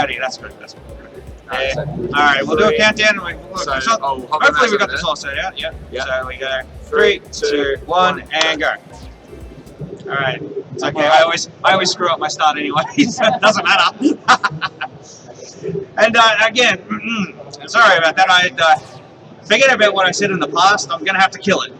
Alrighty, that's good. That's good. Alright, we'll do a countdown. And hopefully we got this all set out. Yeah. So we go 3, 2, 1, and go. Alright. It's okay. I always screw up my start anyway, so it doesn't matter. And again, sorry about that. I forget about what I said in the past. I'm gonna have to kill it.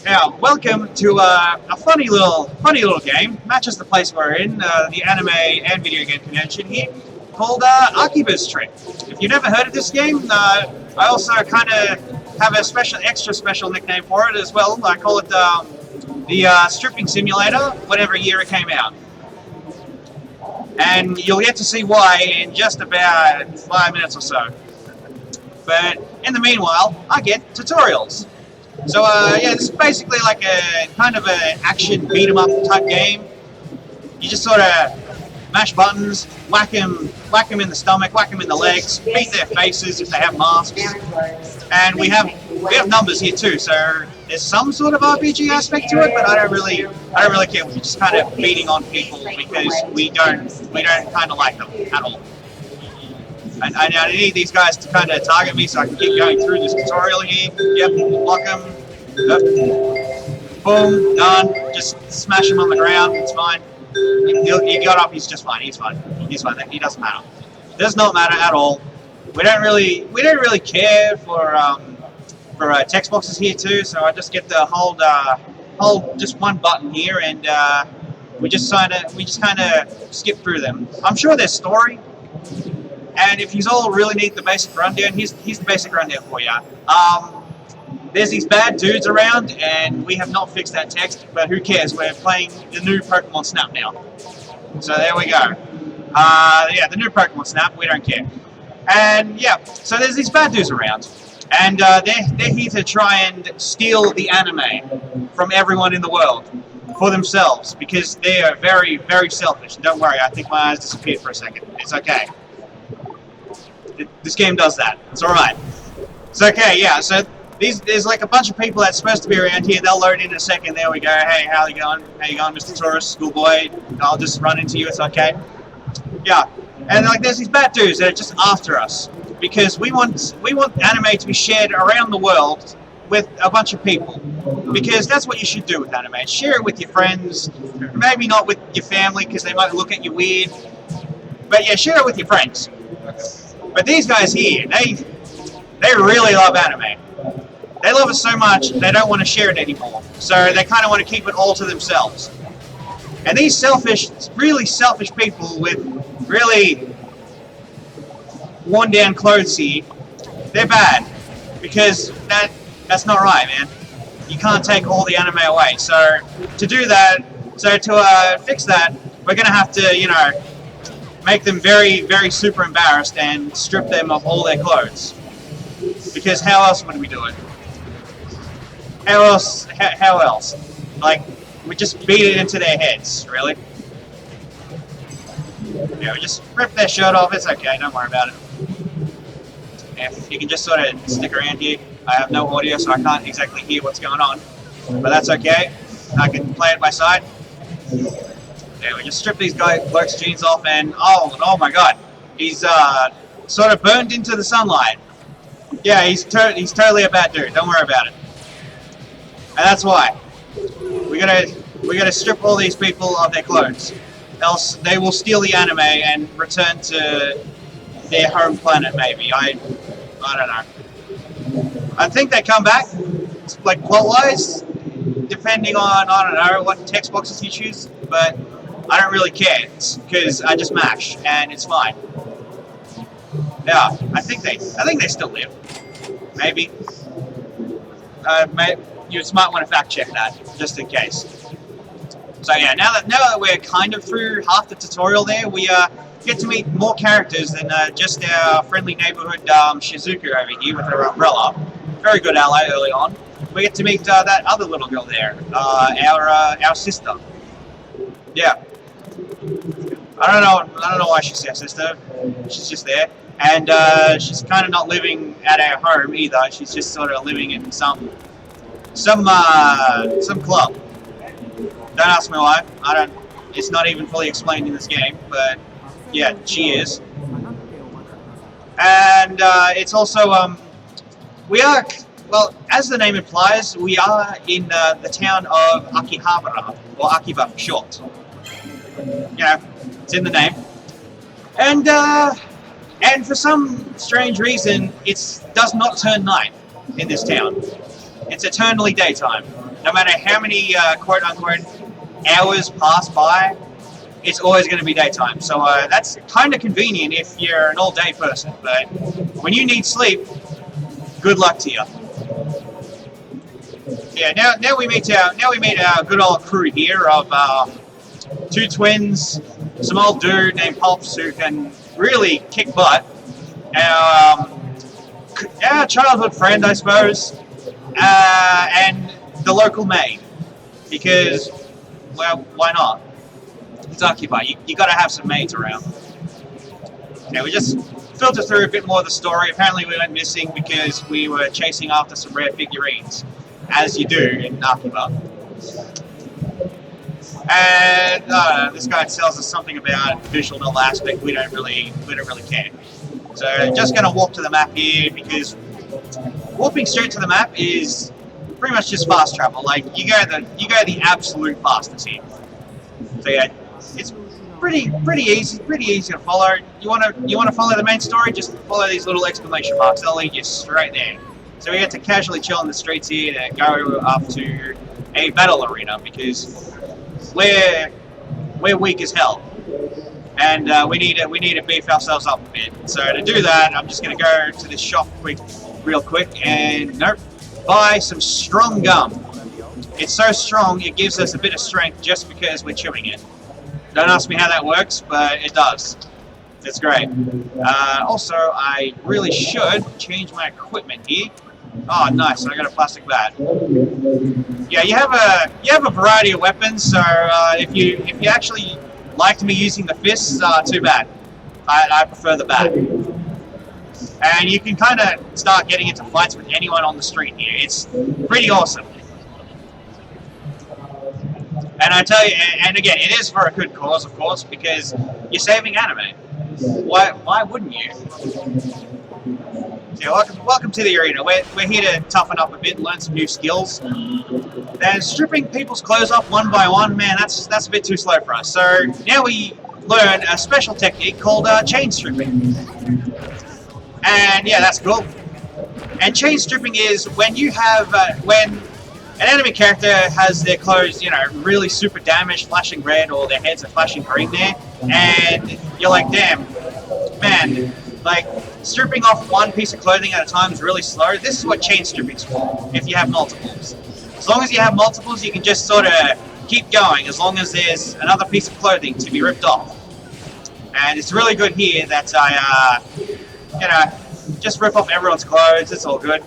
Now, welcome to a funny little game. Matches the place we're in, the anime and video game convention here, called Akiba's Trip. If you've never heard of this game, I also kind of have a extra special nickname for it as well. I call it the stripping simulator, whatever year it came out. And you'll get to see why in just about 5 minutes or so. But in the meanwhile, I get tutorials. So yeah, this is basically like a kind of an action beat 'em up type game. You just sort of mash buttons, whack them in the stomach, whack them in the legs, beat their faces if they have masks. And we have numbers here too, so there's some sort of RPG aspect to it, but I don't really care. We're just kind of beating on people because we don't kind of like them at all. And I need these guys to kind of target me so I can keep going through this tutorial here. Yep, block them. Boom, done. Just smash him on the ground. It's fine. He got up. He's just fine. He's fine. He's fine. He doesn't matter. Does not matter at all. We don't really care for text boxes here too. So I just get to hold just one button here, and we just kind of skip through them. I'm sure there's story. And if you all really need the basic rundown, here's the basic rundown for you. There's these bad dudes around, and we have not fixed that text, but who cares? We're playing the new Pokemon Snap now. So there we go. Yeah, the new Pokemon Snap, we don't care. And yeah, so there's these bad dudes around, and they're here to try and steal the anime from everyone in the world for themselves, because they are very, very selfish. And don't worry, I think my eyes disappeared for a second. It's okay. This game does that. It's alright. It's okay, yeah. So there's like a bunch of people that's supposed to be around here. They'll load in a second. There we go. Hey, how you going? How you going, Mr. Tourist, schoolboy? I'll just run into you. It's okay. Yeah. And like there's these bad dudes that are just after us because we want anime to be shared around the world with a bunch of people, because that's what you should do with anime. Share it with your friends. Maybe not with your family because they might look at you weird. But yeah, share it with your friends. But these guys here, they really love anime. They love it so much, they don't want to share it anymore. So they kind of want to keep it all to themselves. And these really selfish people with really worn-down clothes here, they're bad. Because that's not right, man. You can't take all the anime away. So to do that, to fix that, we're going to have to, you know, make them very, very super embarrassed and strip them of all their clothes. Because how else would we do it? How else? Like, we just beat it into their heads, really. Yeah, we just rip their shirt off. It's okay, don't worry about it. Yeah, you can just sort of stick around here. I have no audio, so I can't exactly hear what's going on. But that's okay. I can play it by side. Yeah, we just strip these blokes' jeans off, and oh my god, he's sort of burned into the sunlight. Yeah, he's totally a bad dude. Don't worry about it. And that's why we gotta strip all these people of their clothes, else they will steal the anime and return to their home planet. Maybe I don't know. I think they come back, like plot-wise, depending on I don't know what text boxes you choose, but I don't really care because I just mash and it's fine. Yeah, I think they still live. Maybe. You might want to fact check that just in case. So yeah, now that we're kind of through half the tutorial there, we get to meet more characters than just our friendly neighborhood Shizuku over here with her umbrella. Very good ally early on. We get to meet that other little girl there, our sister. Yeah. I don't know why she's our sister. She's just there, and she's kind of not living at our home either. She's just sort of living in some club. Don't ask me why. It's not even fully explained in this game, but yeah, she is. And it's also we are, well, as the name implies, we are in the town of Akihabara, or Akiba for short. You know, it's in the name. And for some strange reason, it does not turn night in this town. It's eternally daytime. No matter how many quote-unquote hours pass by, it's always going to be daytime. So that's kind of convenient if you're an all-day person. But when you need sleep, good luck to you. Yeah, now we meet our good old crew here of two twins, some old dude named Pulps who can really kick butt, our childhood friend, I suppose, and the local maid, because, well, why not? It's Akiba. You got to have some maids around. Yeah, we just filter through a bit more of the story. Apparently we went missing because we were chasing after some rare figurines, as you do in Akiba. And this guy tells us something about visual novel aspect. We don't really care. So just gonna walk to the map here, because warping straight to the map is pretty much just fast travel. Like you go the absolute fastest here. So yeah, it's pretty easy to follow. You wanna follow the main story? Just follow these little exclamation marks. They'll lead you straight there. So we get to casually chill in the streets here to go up to a battle arena, because we're weak as hell, and we need to beef ourselves up a bit. So to do that, I'm just going to go to this shop real quick, and buy some strong gum. It's so strong it gives us a bit of strength just because we're chewing it. Don't ask me how that works, but it does. It's great. Also, I really should change my equipment here. Oh, nice! I got a plastic bat. Yeah, you have a variety of weapons. So if you actually liked me using the fists, too bad. I prefer the bat. And you can kind of start getting into fights with anyone on the street here. It's pretty awesome. And I tell you, and again, it is for a good cause, of course, because you're saving anime. Why wouldn't you? Yeah, welcome to the arena. We're here to toughen up a bit, learn some new skills. And stripping people's clothes off one by one, man, that's a bit too slow for us. So now we learn a special technique called chain stripping. And yeah, that's cool. And chain stripping is when you have when an enemy character has their clothes, really super damaged, flashing red, or their heads are flashing green there, and you're like, damn, man. Like, stripping off one piece of clothing at a time is really slow. This is what chain stripping's for, if you have multiples. As long as you have multiples, you can just sort of keep going, as long as there's another piece of clothing to be ripped off. And it's really good here that I, just rip off everyone's clothes. It's all good.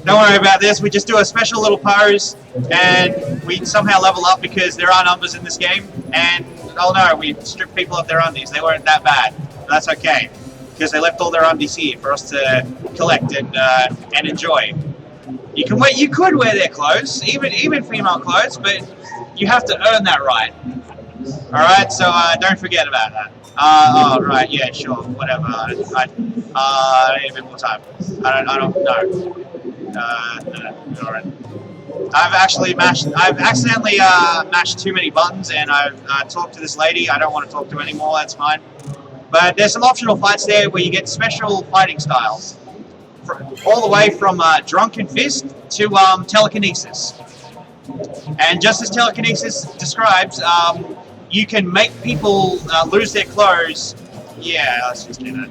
Don't worry about this. We just do a special little pose, and we somehow level up because there are numbers in this game. And, oh no, we stripped people of their undies. They weren't that bad. But that's okay, because they left all their undies here for us to collect and enjoy. You could wear their clothes, even female clothes, but you have to earn that right. All right, so don't forget about that. Oh right, yeah, sure, whatever. I need a bit more time. I don't know. No, all right. I've accidentally mashed too many buttons, and I've talked to this lady. I don't want to talk to her anymore. That's fine. But there's some optional fights there where you get special fighting styles, all the way from Drunken Fist to telekinesis. And just as telekinesis describes, you can make people lose their clothes. Yeah, let's just do that.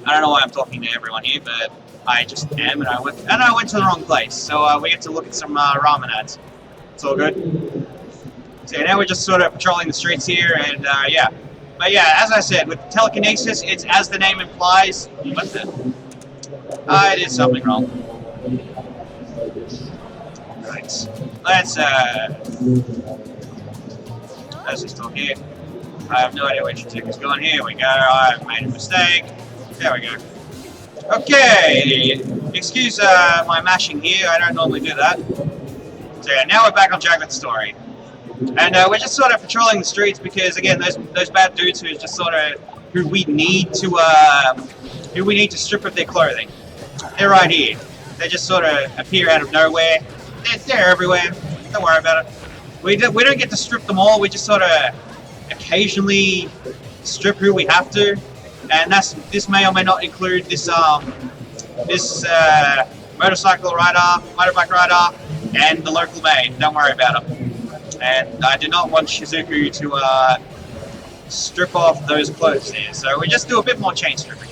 I don't know why I'm talking to everyone here, but I just am, and I went to the wrong place. So we get to look at some ramen ads. It's all good. So now we're just sort of patrolling the streets here, and yeah. But yeah, as I said, with telekinesis, it's as the name implies. What's that? I did something wrong. Right. Let's just talk here. I have no idea where your ticket's going. Here we go. I've made a mistake. There we go. Okay. Excuse my mashing here. I don't normally do that. So yeah, now we're back on track with the story. And we're just sort of patrolling the streets because, again, those bad dudes who we need to who we need to strip of their clothing. They're right here. They just sort of appear out of nowhere. They're everywhere. Don't worry about it. We don't get to strip them all. We just sort of occasionally strip who we have to, and this may or may not include this motorcycle rider, motorbike rider, and the local maid. Don't worry about them. And I do not want Shizuku to strip off those clothes there. So we just do a bit more chain stripping.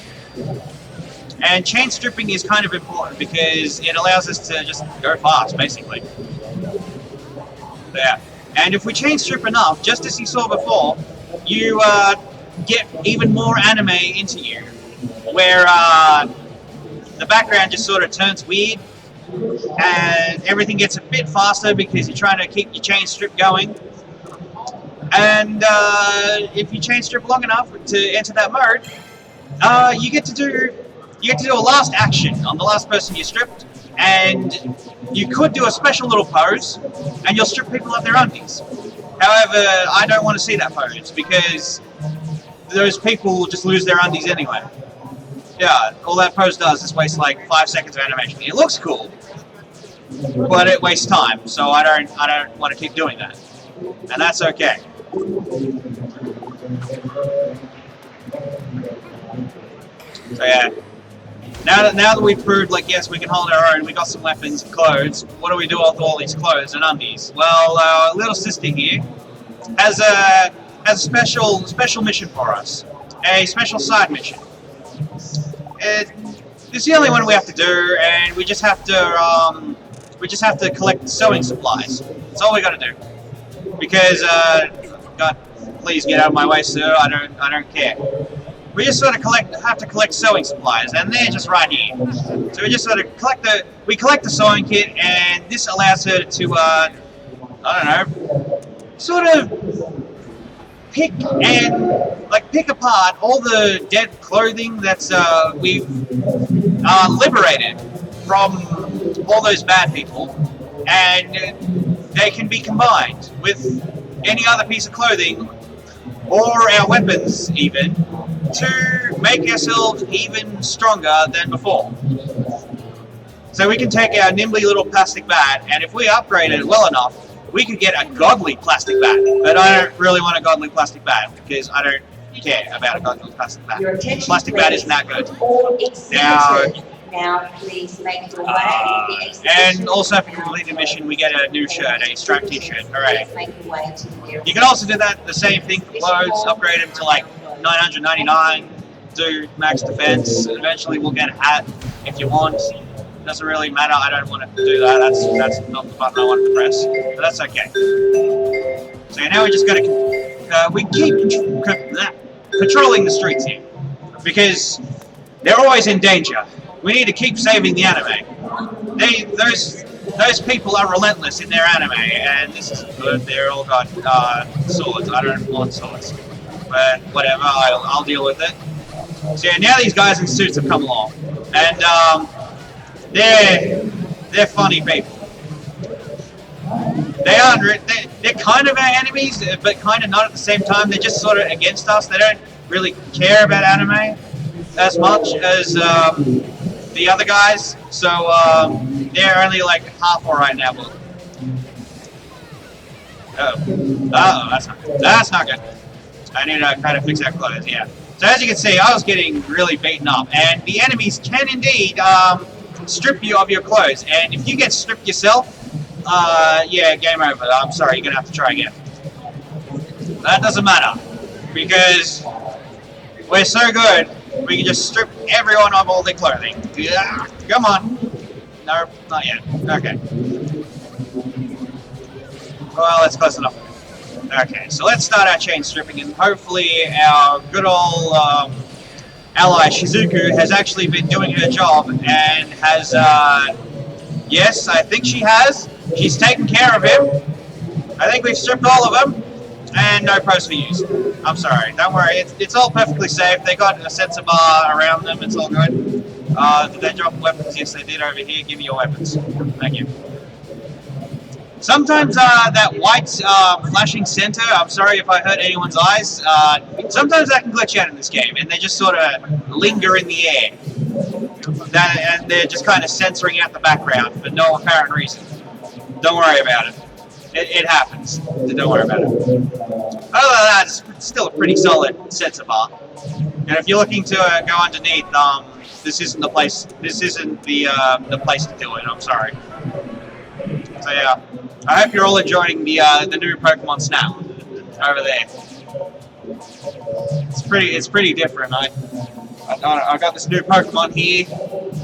And chain stripping is kind of important because it allows us to just go fast, basically. Yeah. And if we chain strip enough, just as you saw before, you get even more anime into you, where the background just sort of turns weird, and everything gets a bit faster because you're trying to keep your chain strip going. And if you chain strip long enough to enter that mode, you get to do a last action on the last person you stripped, and you could do a special little pose, and you'll strip people of their undies. However, I don't want to see that pose because those people will just lose their undies anyway. Yeah, all that pose does is waste like 5 seconds of animation. It looks cool, but it wastes time, so I don't want to keep doing that, and that's okay. So yeah, now that we've proved, like, yes, we can hold our own, we got some weapons and clothes, what do we do with all these clothes and undies? Well, our little sister here has a special mission for us, a special side mission. It's the only one we have to do, and we just have to collect sewing supplies. That's all we got to do. Because God, please get out of my way, sir. I don't care. We just sort of have to collect sewing supplies, and they're just right here. So we just sort of collect the sewing kit, and this allows her to I don't know, sort of pick apart all the dead clothing that's we've liberated from all those bad people, and they can be combined with any other piece of clothing or our weapons even to make ourselves even stronger than before. So we can take our nimbly little plastic bat, and if we upgrade it well enough, we could get a godly plastic bat. But I don't really want a godly plastic bat because I don't care about a godly plastic bat. Plastic bat isn't that good. Now, please make your way. And also, if you complete the mission, we get a new shirt, a striped t-shirt. Hooray. You can also do the same thing for clothes, upgrade them to like $999, do max defense. Eventually, we'll get a hat if you want. Doesn't really matter. I don't want to do that. That's not the button I want to press, but that's okay. So now we just got to we keep patrolling the streets here because they're always in danger. We need to keep saving the anime. Those people are relentless in their anime, and this isn't good. They're all got swords. I don't want swords, but whatever. I'll deal with it. So yeah, now these guys in suits have come along, and they're funny people. They're kind of our enemies, but kind of not at the same time. They're just sort of against us. They don't really care about anime as much as the other guys, so they're only like half alright now. But that's not good. I need to kind of fix our clothes. Yeah. So as you can see, I was getting really beaten up, and the enemies can indeed strip you of your clothes. And if you get stripped yourself, yeah, game over. I'm sorry, you're gonna have to try again. That doesn't matter because we're so good. We can just strip everyone of all their clothing. Yeah, come on. No, not yet. Okay. Well, that's close enough. Okay, so let's start our chain stripping, and hopefully our good old ally Shizuku has actually been doing her job and has, yes, I think she has. She's taken care of him. I think we've stripped all of them. And no pros for use. I'm sorry. Don't worry. It's all perfectly safe. They got a sensor bar around them. It's all good. Did they drop weapons? Yes, they did over here. Give me your weapons. Thank you. Sometimes that white flashing center, I'm sorry if I hurt anyone's eyes, sometimes that can glitch out in this game, and they just sort of linger in the air. And they're just kind of censoring out the background for no apparent reason. Don't worry about it. It happens. Don't worry about it. Other than that, it's still a pretty solid sensor bar. And if you're looking to go underneath, this isn't the place. This isn't the place to do it. I'm sorry. So yeah, I hope you're all enjoying the new Pokemon Snap over there. It's pretty different. I got this new Pokemon here.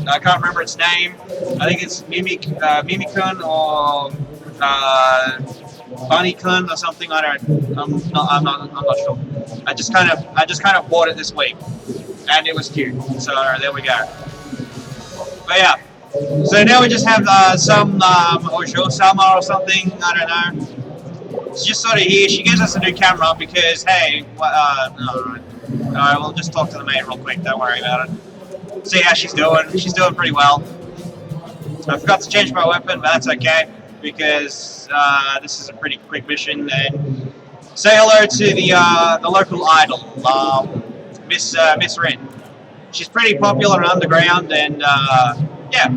I can't remember its name. I think it's Mimikun or Bunny-kun or something. I'm not sure. I just kind of bought it this week, and it was cute. So there we go. But yeah. So now we just have some Ojo-sama or something. I don't know. It's just sort of here. She gives us a new camera because hey, alright, we'll just talk to the maid real quick. Don't worry about it. See how she's doing. She's doing pretty well. I forgot to change my weapon, but that's okay because this is a pretty quick mission. And say hello to the local idol, Miss Rin. She's pretty popular in Underground, and yeah,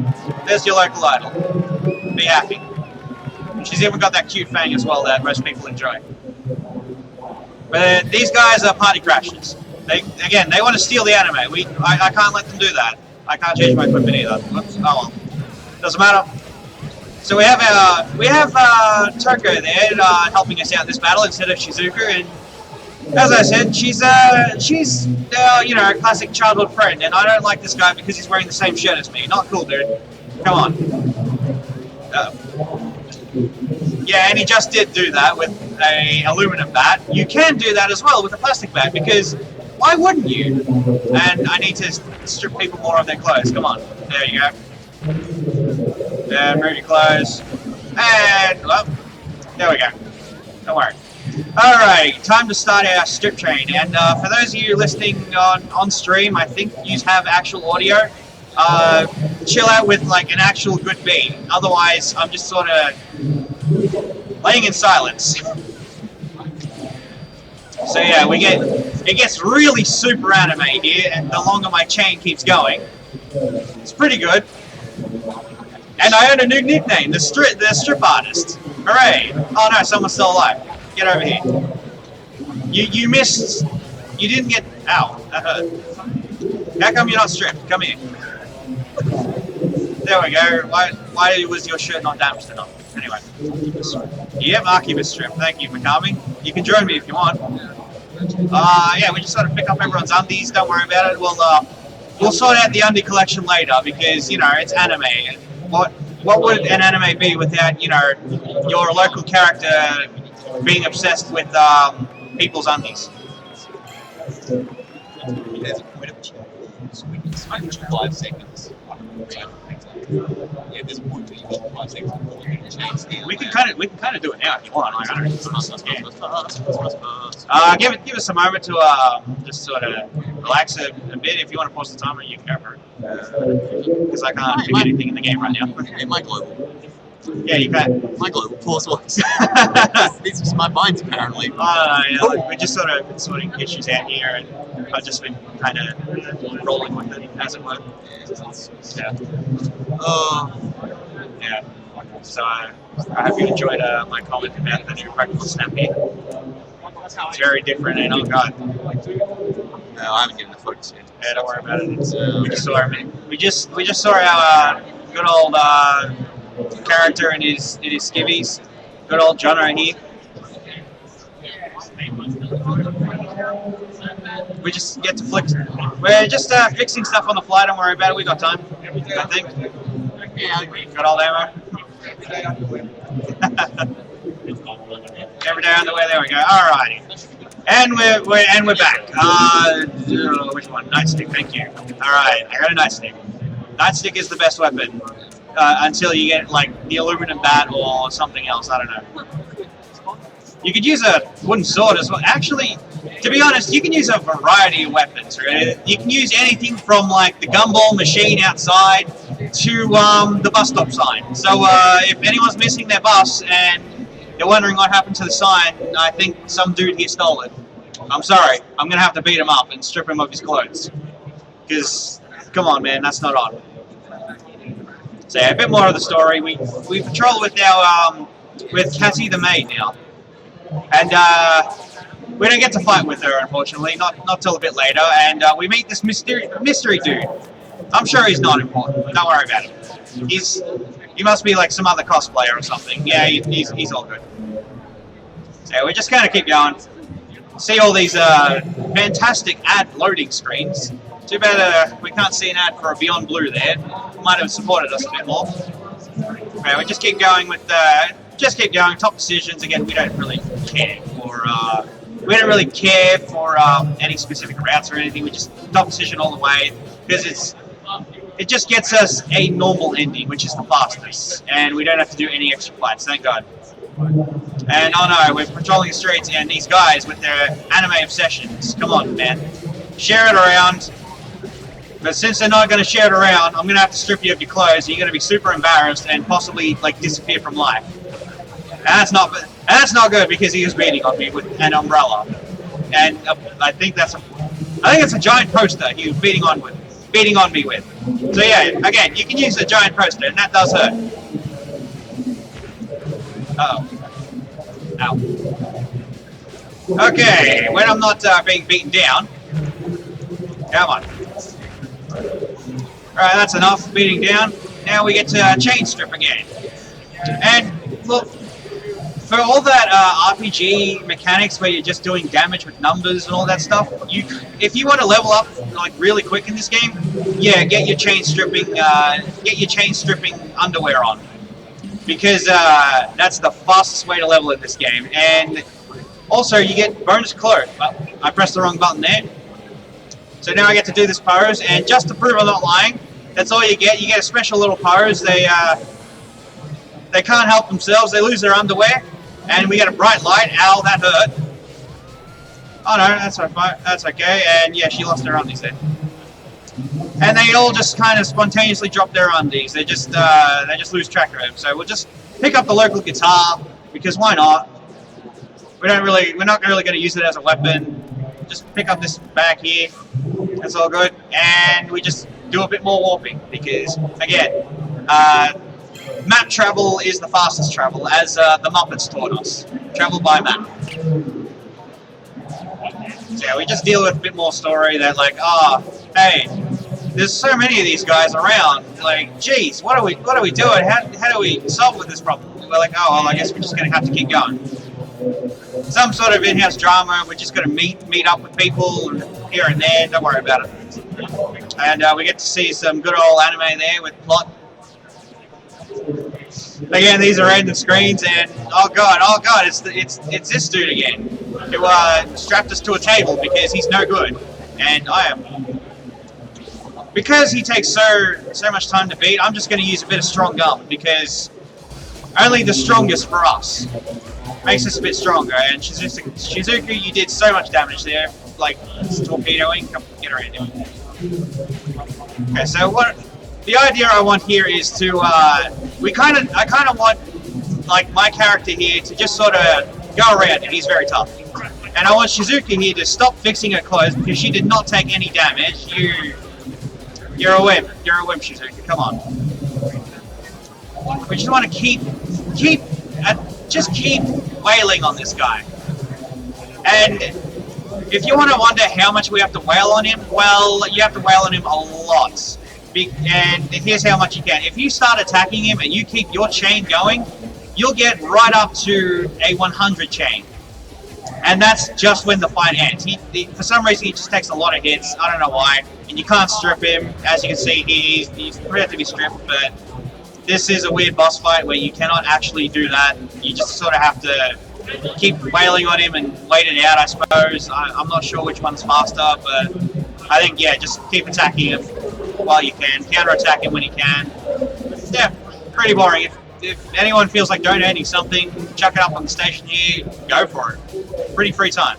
there's your local idol. Be happy. She's even got that cute fang as well that most people enjoy. But these guys are party crashers. They want to steal the anime. I can't let them do that. I can't change my equipment either. Whoops. Oh well. Doesn't matter. So we have Toko there helping us out in this battle instead of Shizuku, and as I said, she's you know, a classic childhood friend, and I don't like this guy because he's wearing the same shirt as me. Not cool, dude. Come on. Yeah, and he just did do that with a aluminum bat. You can do that as well with a plastic bat because why wouldn't you? And I need to strip people more of their clothes. Come on. There you go. And move your clothes. And well, there we go. Don't worry. Alright, time to start our strip train, and for those of you listening on stream, I think you have actual audio. Chill out with like an actual good beat, otherwise I'm just sort of laying in silence. So yeah, it gets really super anime here, and the longer my chain keeps going, it's pretty good. And I earned a new nickname, the strip artist. Hooray! Oh no, someone's still alive. Get over here. You missed. You didn't get. Ow, that hurt. How come you're not stripped? Come here. There we go. Why was your shirt not damaged enough? Anyway. Yep, Akiba strip. Thank you, Mikami. You can join me if you want. Yeah, we just sort of pick up everyone's undies. Don't worry about it. We'll sort out the undie collection later because you know it's anime. What would an anime be without you know your local character being obsessed with people's undies? There's a point at which we can smash 5 seconds. Yeah, there's a point where you got 5 seconds before you can change the We can kind of do it now if you want. Like, I don't know. Give us a moment to just sort of relax a bit. If you want to pause the timer, you can go for it. Because I can't do anything in the game right now. Yeah, my global. Yeah, you can. My global pause works. These are my binds apparently. Yeah, like, we're just sort of sorting issues out here, and I've just been kind of rolling with it, as it were. Yeah. Yeah. So I hope you enjoyed my comment about the new Pokemon Snap here. It's very different, and oh god. No, I haven't given the focus yet. Yeah, don't worry about it. We just saw our good old character in his skivvies. Good old Jono here. We just get to flick. We're just fixing stuff on the fly. Don't worry about it. We got time. I think. Yeah, got all the ammo. Every day on the way. There we go. Alrighty. And we're back. Which one? Nightstick. Thank you. All right. I got a nightstick. Nightstick is the best weapon until you get like the aluminum bat or something else. I don't know. You could use a wooden sword as well. Actually, to be honest, you can use a variety of weapons. Right? You can use anything from like the gumball machine outside to the bus stop sign. So if anyone's missing their bus and they're wondering what happened to the sign, I think some dude here stole it. I'm sorry. I'm going to have to beat him up and strip him of his clothes. Because, come on, man, that's not on. So yeah, a bit more of the story. We patrol with our with Cassie the maid now, and we don't get to fight with her, unfortunately, not till a bit later. And we meet this mystery dude. I'm sure he's not important. Don't worry about him. He must be like some other cosplayer or something. Yeah, he's all good. So we just kind of keep going. See all these fantastic ad loading screens. Too bad we can't see an ad for a Beyond Blue there. Might have supported us a bit more. Okay, we just keep going with top decisions. Again, we don't really care for any specific routes or anything. We just top decision all the way because it just gets us a normal ending, which is the fastest, and we don't have to do any extra fights. Thank God. And oh no, we're patrolling the streets, and these guys with their anime obsessions. Come on, man, share it around. But since they're not going to share it around, I'm going to have to strip you of your clothes. You're going to be super embarrassed and possibly like disappear from life. And that's not good because he was beating on me with an umbrella, and I think it's a giant poster he was beating on me with. So yeah, again, you can use a giant poster, and that does hurt. Uh-oh. Ow. Okay, when I'm not being beaten down, come on. Alright, that's enough beating down. Now we get to chain strip again. And look, for all that RPG mechanics where you're just doing damage with numbers and all that stuff, if you want to level up like really quick in this game, yeah, get your chain stripping underwear on, because that's the fastest way to level in this game. And also you get bonus cloak. I pressed the wrong button there. So now I get to do this pose, and just to prove I'm not lying, that's all you get. You get a special little pose. They can't help themselves. They lose their underwear, and we get a bright light. Ow, that hurt. Oh no, that's okay. And yeah, she lost her undies there. And they all just kind of spontaneously drop their undies. They just lose track of them. So we'll just pick up the local guitar because why not? We're not really going to use it as a weapon. Just pick up this bag here. That's all good. And we just do a bit more warping because, again, map travel is the fastest travel, as the Muppets taught us. Travel by map. So yeah, we just deal with a bit more story that, like, hey, there's so many of these guys around. Like, geez, what are we doing? How do we solve with this problem? We're like, oh, well, I guess we're just going to have to keep going. Some sort of in-house drama. We're just going to meet up with people here and there. Don't worry about it. And we get to see some good old anime there with plot. Again, these are random screens, and oh god, it's this dude again who strapped us to a table because he's no good, and I am. Because he takes so much time to beat, I'm just going to use a bit of strong gum because only the strongest for us makes us a bit stronger. And Shizuku, you did so much damage there, like torpedoing. Come get around here. Okay, so the idea I want here is to I kind of want like my character here to just sort of go around, and he's very tough. And I want Shizuku here to stop fixing her clothes because she did not take any damage. You're a wimp. You're a wimp, Shizuku. Come on. We just want to keep wailing on this guy. And if you want to wonder how much we have to wail on him, well, you have to wail on him a lot. And here's how much you can. If you start attacking him and you keep your chain going, you'll get right up to a 100 chain. And that's just when the fight ends. For some reason, he just takes a lot of hits. I don't know why. And you can't strip him. As you can see, he's prepared to be stripped, but this is a weird boss fight where you cannot actually do that. You just sort of have to keep wailing on him and wait it out, I suppose. I'm not sure which one's faster, but I think, yeah, just keep attacking him while you can. Counter-attack him when you can. Yeah, pretty boring. If anyone feels like donating something, chuck it up on the station here, go for it. Pretty free time.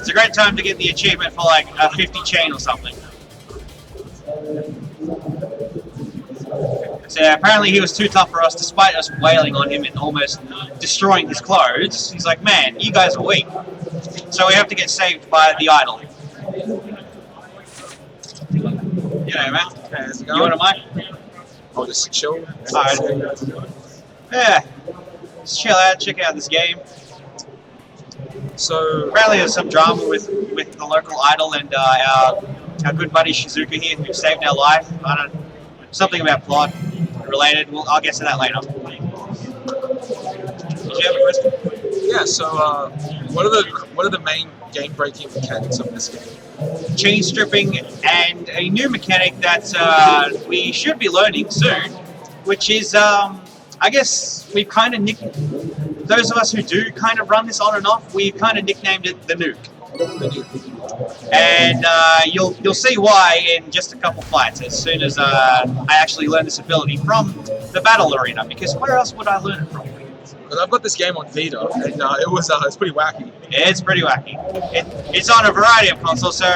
It's a great time to get the achievement for like a 50 chain or something. So apparently he was too tough for us, despite us wailing on him and almost destroying his clothes. He's like, man, you guys are weak. So we have to get saved by the idol. You know, man. How's it You want a mic? Oh, just chill. Alright. Yeah. Just chill out, check out this game. So, Apparently there's some drama with the local idol and our good buddy Shizuka here who saved our life. I don't know. Something about plot related. Well, I'll get to that later. Did you have a question? yeah. So, what are the main game-breaking mechanics of this game? Chain stripping and a new mechanic that we should be learning soon, which is, I guess we've kind of those of us who do kind of run this on and off, we've kind of nicknamed it the nuke. And you'll see why in just a couple fights as soon as I actually learn this ability from the battle arena, because where else would I learn it from? Because I've got this game on Vita, and it's pretty wacky. It's pretty wacky. It's on a variety of consoles, so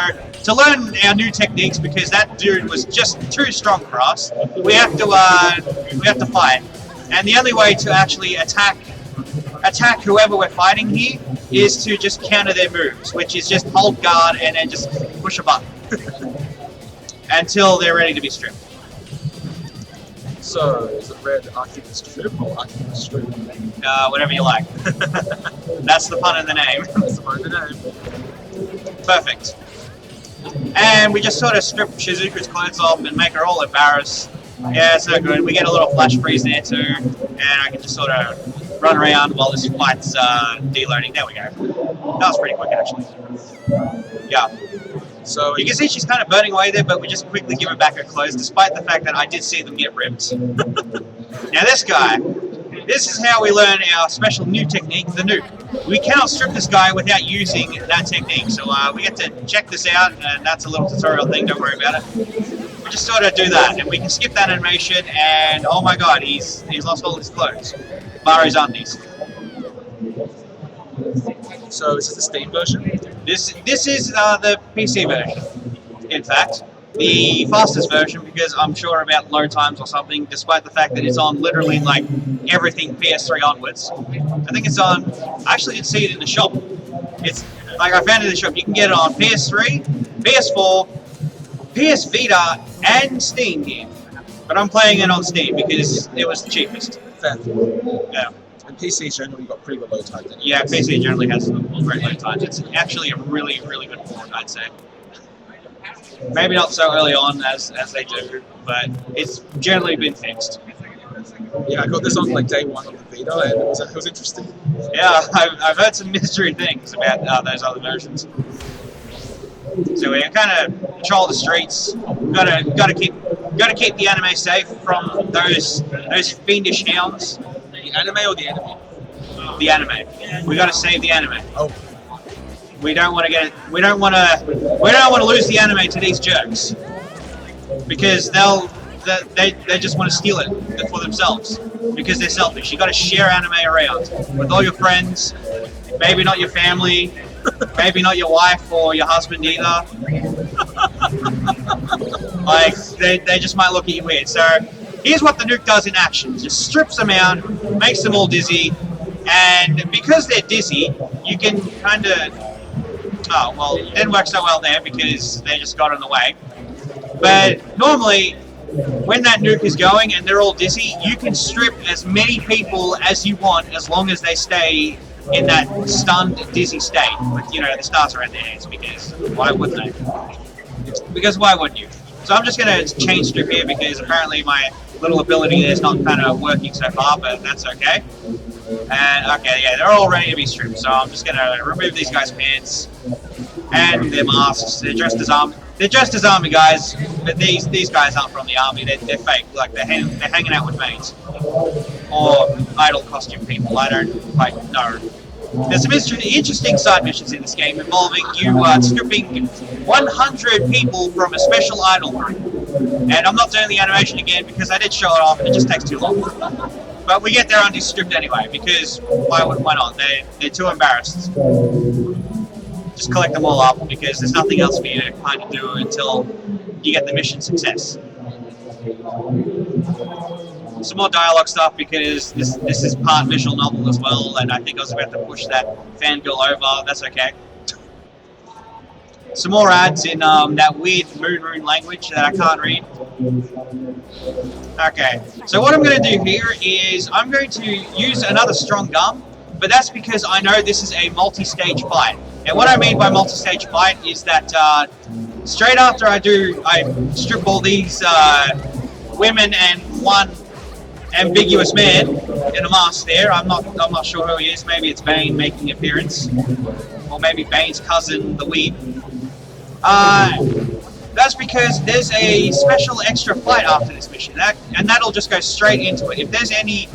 to learn our new techniques, because that dude was just too strong for us, we have to fight. And the only way to actually attack whoever we're fighting here is to just counter their moves, which is just hold guard and then just push a button until they're ready to be stripped. So, is it red Akiba strip or Akiba strip? Whatever you like. That's the pun in the name. That's the one, the name. Perfect. And we just sort of strip Shizuka's clothes off and make her all embarrassed. Yeah, so good. We get a little flash freeze there too, and I can just sort of run around while this fight's deloading. There we go. That was pretty quick, actually. Yeah. So You can see she's kind of burning away there, but we just quickly give her back her clothes, despite the fact that I did see them get ripped. Now this guy, this is how we learn our special new technique, the nuke. We cannot strip this guy without using that technique, so we get to check this out, and that's a little tutorial thing, don't worry about it. We just sort of do that, and we can skip that animation, and oh my god, he's lost all his clothes. Bar his undies. So is this the Steam version? This is the PC version, in fact. The fastest version, because I'm sure about load times or something, despite the fact that it's on literally like everything PS3 onwards. I think it's on, I actually did see it in the shop. It's like I found it in the shop. You can get it on PS3, PS4, PS Vita, and Steam here. But I'm playing it on Steam because it was the cheapest. Fair. Yeah. And PC generally got pretty good load time. Yeah, PC generally has great load times. It's actually a really, really good port, I'd say. Maybe not so early on as they do, but it's generally been fixed. Yeah, I got this on like day one of the Vita, and it was interesting. Yeah, I've heard some mystery things about those other versions. So we kind of patrol the streets. Gotta keep the anime safe from those fiendish hounds. The anime or the enemy? The anime. We gotta save the anime. Oh. We don't want to lose the anime to these jerks, because they just want to steal it for themselves, because they're selfish. You got to share anime around with all your friends, maybe not your family, maybe not your wife or your husband either. Like they just might look at you weird. So here's what the nuke does in action: just strips them out, makes them all dizzy, and because they're dizzy, you can kind of. Oh, well, it didn't work so well there because they just got in the way. But normally, when that nuke is going and they're all dizzy, you can strip as many people as you want as long as they stay in that stunned, dizzy state with, the stars around their heads, because why wouldn't they? Because why wouldn't you? So I'm just going to chain strip here because apparently my little ability there is not kind of working so far, but that's okay. And okay, yeah, they're all ready to be stripped, so I'm just gonna remove these guys' pants and their masks. They're dressed as army guys, but these guys aren't from the army. They're fake. Like they're hanging out with mates or idol costume people. I don't quite know. There's some interesting side missions in this game involving you stripping 100 people from a special idol group. And I'm not doing the animation again because I did show it off and it just takes too long. But we get their undies stripped anyway, because why not? They're too embarrassed. just collect them all up because there's nothing else for you to kind of do until you get the mission success. Some more dialogue stuff because this is part visual novel as well, and I think I was about to push that fangirl over. That's okay. Some more ads in that weird moon language that I can't read. Okay, so what I'm going to do here is I'm going to use another strong gum, but that's because I know this is a multi-stage fight. And what I mean by multi-stage fight is that straight after I strip all these women and one ambiguous man in a mask there. I'm not sure who he is. Maybe it's Bane making an appearance, or maybe Bane's cousin, the Weeb. That's because there's a special extra fight after this mission, and that'll just go straight into it. If there's any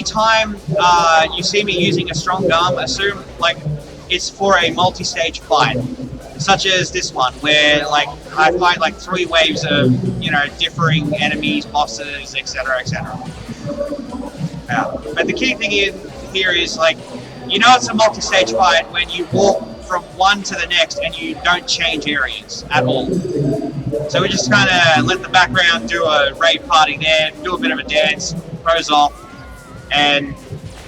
time you see me using a strong gum, assume like it's for a multi-stage fight, such as this one, where like I fight like 3 waves of differing enemies, bosses, etc., etc. But the key thing here is like it's a multi-stage fight when you walk from one to the next and you don't change areas at all. So we just kind of let the background do a rave party there, do a bit of a dance, pose off, and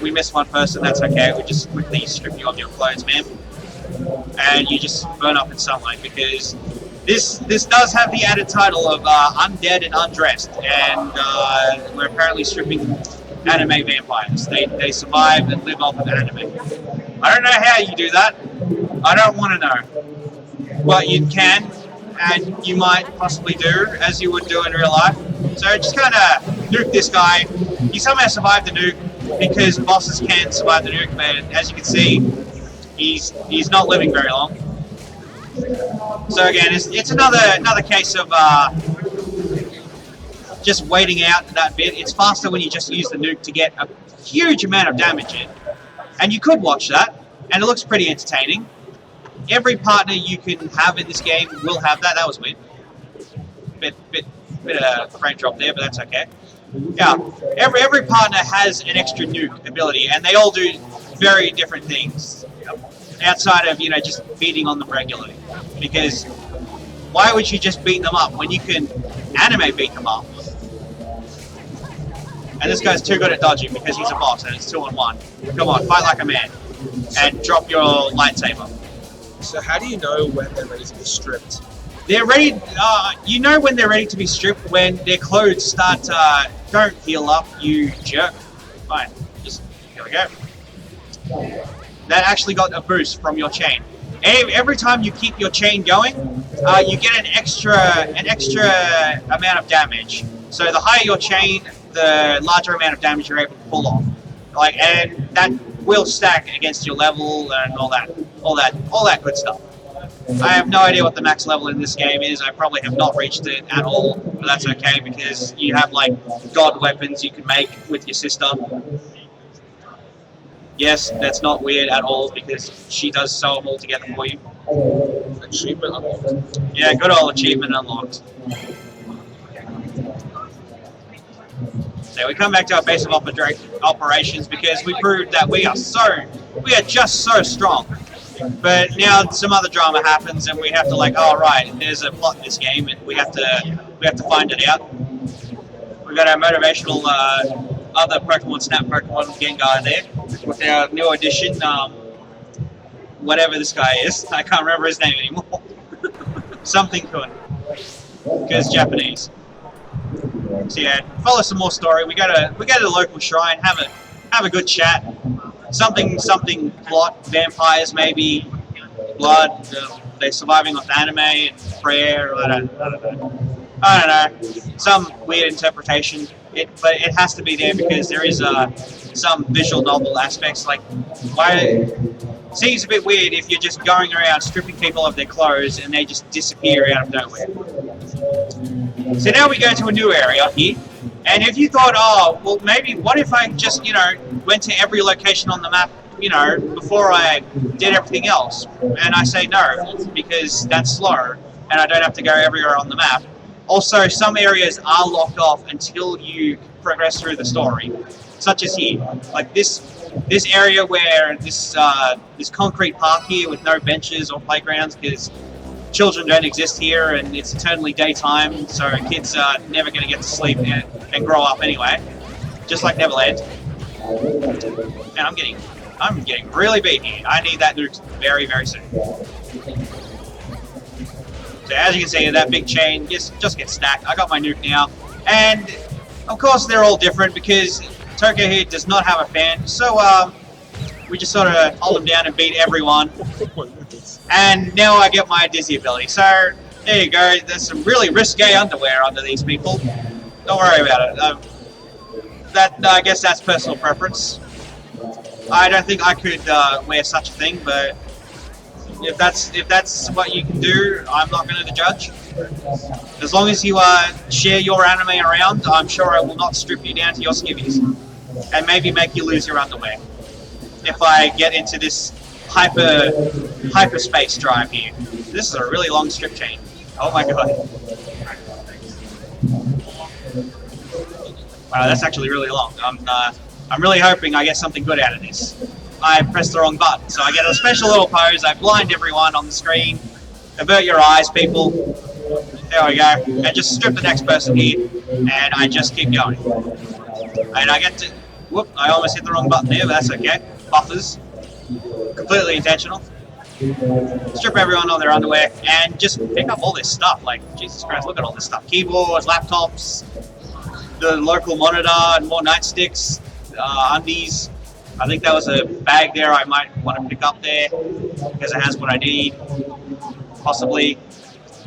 we miss one person. That's okay. We just quickly strip you of your clothes, man, and you just burn up in sunlight because this does have the added title of Undead and Undressed, and we're apparently stripping anime vampires. They survive and live off of anime. I don't know how you do that. I don't want to know. But you can, and you might possibly do, as you would do in real life. So just kind of nuke this guy. He somehow survived the nuke because bosses can survive the nuke, but as you can see, he's not living very long. So again, it's another case of just waiting out that bit. It's faster when you just use the nuke to get a huge amount of damage in. And you could watch that, and it looks pretty entertaining. Every partner you can have in this game will have that. That was weird. Bit of frame drop there, but that's okay. Yeah, every partner has an extra nuke ability, and they all do very different things outside of just beating on them regularly. Because why would you just beat them up when you can anime beat them up? And this guy's too good at dodging because he's a boss and it's 2-on-1. Come on, fight like a man and drop your lightsaber. So how do you know when they're ready to be stripped? They're ready. You know when they're ready to be stripped when their clothes start. Don't heal up, you jerk. Fine, just here we go. That actually got a boost from your chain. Every time you keep your chain going, you get an extra amount of damage. So the higher your chain, the larger amount of damage you're able to pull off. And that will stack against your level and all that good stuff. I have no idea what the max level in this game is. I probably have not reached it at all, but that's okay because you have like god weapons you can make with your sister. Yes, that's not weird at all because she does sew them all together for you. Achievement unlocked. Yeah, good old achievement unlocked. So we come back to our base of operations because we proved that we are just so strong. But now some other drama happens and we have to oh right, there's a plot in this game and we have to find it out. We've got our motivational other Pokemon Snap Pokemon Gengar there with our new addition, whatever this guy is. I can't remember his name anymore. Something Kun, because Japanese. So yeah, follow some more story. We go to the local shrine, have a good chat. Something plot, vampires maybe, blood. They're surviving off anime and prayer. I don't know. Some weird interpretation. But it has to be there because there is some visual novel aspects. Why? It seems a bit weird if you're just going around stripping people of their clothes and they just disappear out of nowhere. So now we go to a new area here, and if you thought, oh, well, maybe what if I just, went to every location on the map, before I did everything else? And I say no, because that's slow, and I don't have to go everywhere on the map. Also, some areas are locked off until you progress through the story, such as here. Like this this area where this concrete park here with no benches or playgrounds, because children don't exist here and it's eternally daytime, so kids are never going to get to sleep and grow up anyway, just like Neverland. And I'm getting really beat here. I need that nuke very, very soon. So as you can see, that big chain just gets stacked. I got my nuke now, and of course they're all different because Tokyo here does not have a fan, so we just sort of hold them down and beat everyone. And now I get my dizzy ability. So there you go. There's some really risque underwear under these people. Don't worry about it. I guess that's personal preference. I don't think I could wear such a thing, but if that's what you can do, I'm not going to judge. As long as you share your anime around, I'm sure I will not strip you down to your skivvies and maybe make you lose your underwear if I get into this hyperspace drive here. This is a really long strip chain. Oh my god. Wow, that's actually really long. I'm really hoping I get something good out of this. I pressed the wrong button, so I get a special little pose. I blind everyone on the screen. Avert your eyes, people. There we go. And just strip the next person here, and I just keep going. And I get to... Whoop, I almost hit the wrong button there, but that's okay. Buffers. Completely intentional. Strip everyone on their underwear, and just pick up all this stuff. Like, Jesus Christ, look at all this stuff. Keyboards, laptops, the local monitor, and more nightsticks, undies. I think that was a bag there I might want to pick up there, because it has what I need, possibly.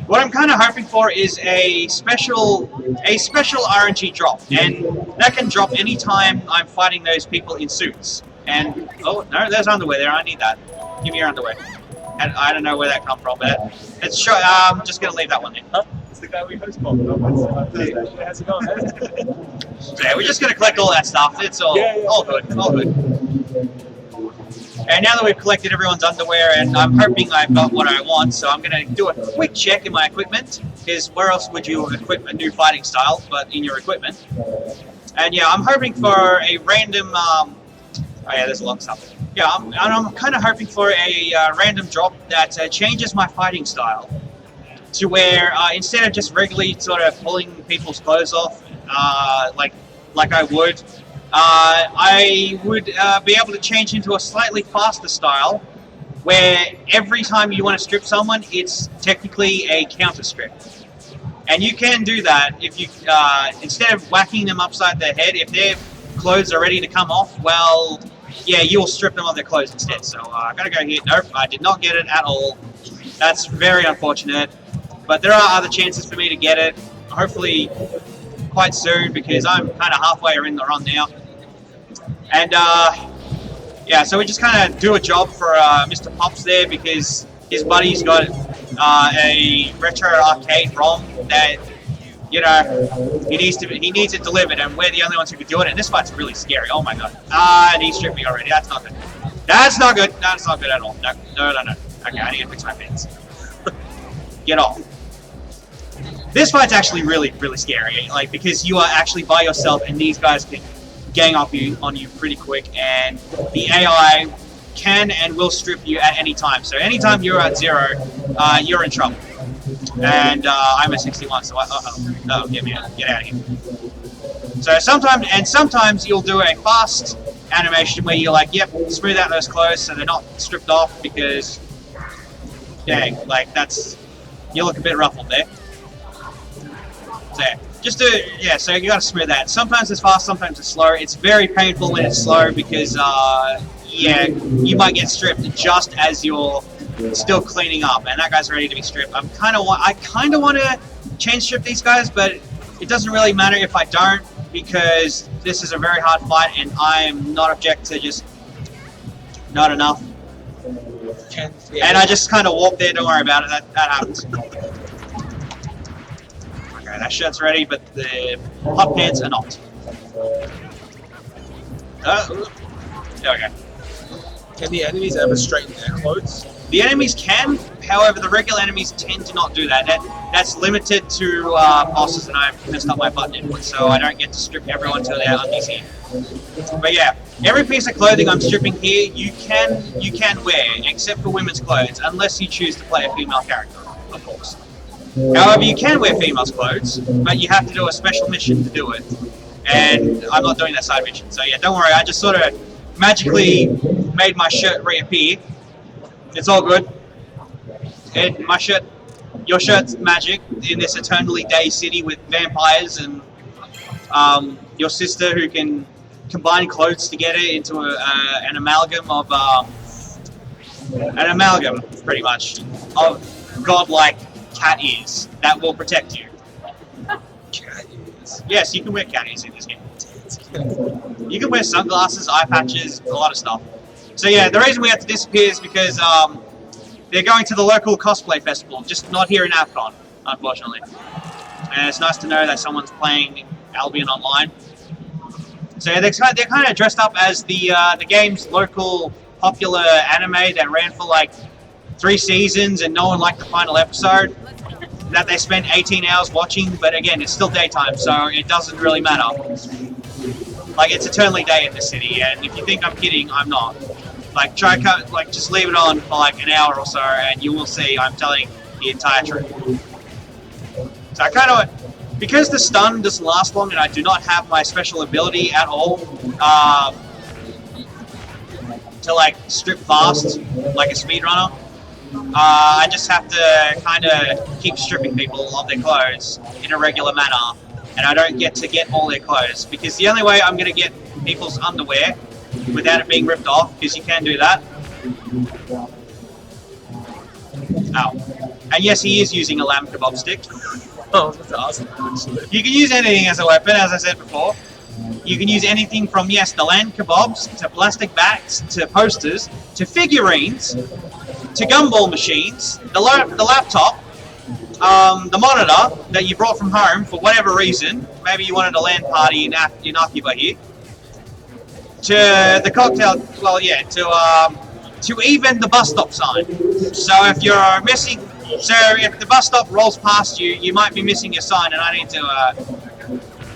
What I'm kind of hoping for is a special RNG drop, and that can drop anytime I'm fighting those people in suits. And, oh, no, there's underwear there, I need that. Give me your underwear. And I don't know where that come from, but it's sure, I'm just going to leave that one there. Huh? It's the guy we host on Thursday. How's it going, man? So yeah, we're just going to collect all that stuff. It's all good, all good. And now that we've collected everyone's underwear, and I'm hoping I've got what I want, so I'm going to do a quick check in my equipment, because where else would you equip a new fighting style but in your equipment? And yeah, I'm hoping for a random, oh yeah, there's a lot of stuff. Yeah, I'm kind of hoping for a random drop that changes my fighting style to where instead of just regularly sort of pulling people's clothes off, like I would, I would be able to change into a slightly faster style, where every time you want to strip someone, it's technically a counter strip. And you can do that if you, instead of whacking them upside their head, if their clothes are ready to come off, well, yeah, you'll strip them of their clothes instead. So I gotta go here. Nope, I did not get it at all. That's very unfortunate. But there are other chances for me to get it, hopefully quite soon, because I'm kind of halfway in the run now. And yeah, so we just kind of do a job for Mr. Pops there, because his buddy's got a retro arcade ROM that, you know, he needs it delivered, and we're the only ones who can do it. And this fight's really scary. Oh my god! And he stripped me already. That's not good. That's not good. That's not good at all. No. Okay, I need to fix my pants. Get off. This fight's actually really, really scary. Like, because you are actually by yourself, and these guys can gang up on you pretty quick, and the AI can and will strip you at any time. So anytime you're at 0, you're in trouble. And I'm at 61, so no, get out of here. So sometimes you'll do a fast animation where you're like, yep, smooth out those clothes so they're not stripped off, because, dang, like you look a bit ruffled there. So just so you gotta smooth that. Sometimes it's fast, sometimes it's slow. It's very painful when it's slow, because yeah, you might get stripped just as you're still cleaning up, and that guy's ready to be stripped. I kind of want to chain strip these guys, but it doesn't really matter if I don't, because this is a very hard fight, and I'm not object to just not enough. And I just kind of walk there. Don't worry about it. That happens. Okay, that shirt's ready, but the hot pants are not. There we go. Can the enemies ever straighten their clothes? The enemies can However, the regular enemies tend to not do that. That's limited to bosses, and I messed up my button input, so I don't get to strip everyone till they're undies here. But yeah, every piece of clothing I'm stripping here, you can wear, except for women's clothes, unless you choose to play a female character, of course. However, you can wear females' clothes, but you have to do a special mission to do it. And I'm not doing that side mission, so yeah, don't worry. I just sort of magically made my shirt reappear. It's all good. And my shirt, your shirt's magic in this eternally day city with vampires and your sister who can combine clothes together into an amalgam of pretty much of godlike cat ears that will protect you. Cat ears. Yes, you can wear cat ears in this game. You can wear sunglasses, eye patches, a lot of stuff. So yeah, the reason we had to disappear is because they're going to the local cosplay festival, just not here in Afcon, unfortunately. And it's nice to know that someone's playing Albion online. So yeah, they're kind of dressed up as the game's local popular anime that ran for like 3 seasons and no one liked the final episode. That they spent 18 hours watching, but again, it's still daytime, so it doesn't really matter. Like, it's eternally day in this city, and if you think I'm kidding, I'm not. Like, just leave it on for like an hour or so, and you will see I'm telling the entire truth. So I kind of, because the stun doesn't last long, and I do not have my special ability at all, to like strip fast, like a speedrunner, I just have to kind of keep stripping people of their clothes in a regular manner, and I don't get to get all their clothes, because the only way I'm going to get people's underwear without it being ripped off, because you can do that. Ow. And yes, he is using a lamb kebab stick. Oh, that's awesome. You can use anything as a weapon, as I said before. You can use anything from, yes, the lamb kebabs, to plastic bats, to posters, to figurines, to gumball machines, the laptop, the monitor that you brought from home for whatever reason. Maybe you wanted a LAN party in Akiba here. To the cocktail, well, yeah, to even the bus stop sign. So if you're missing, if the bus stop rolls past you, you might be missing your sign, and I need to,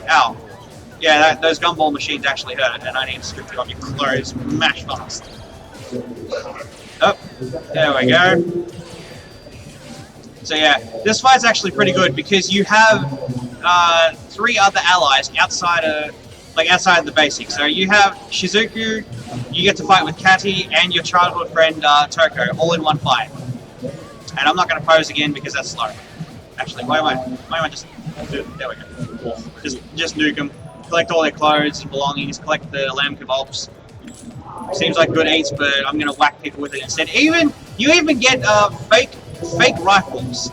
ow. Yeah, those gumball machines actually hurt, and I need to strip it off your clothes, mash fast. Oh, there we go. So yeah, this fight's actually pretty good because you have 3 other allies outside of the basics. So you have Shizuku, you get to fight with Kati, and your childhood friend Toko, all in one fight. And I'm not going to pose again because that's slow. Actually, why am I just... There we go. Just nuke them. Collect all their clothes and belongings, collect the lamb kebabs. Seems like good eats, but I'm going to whack people with it instead. You even get fake rifles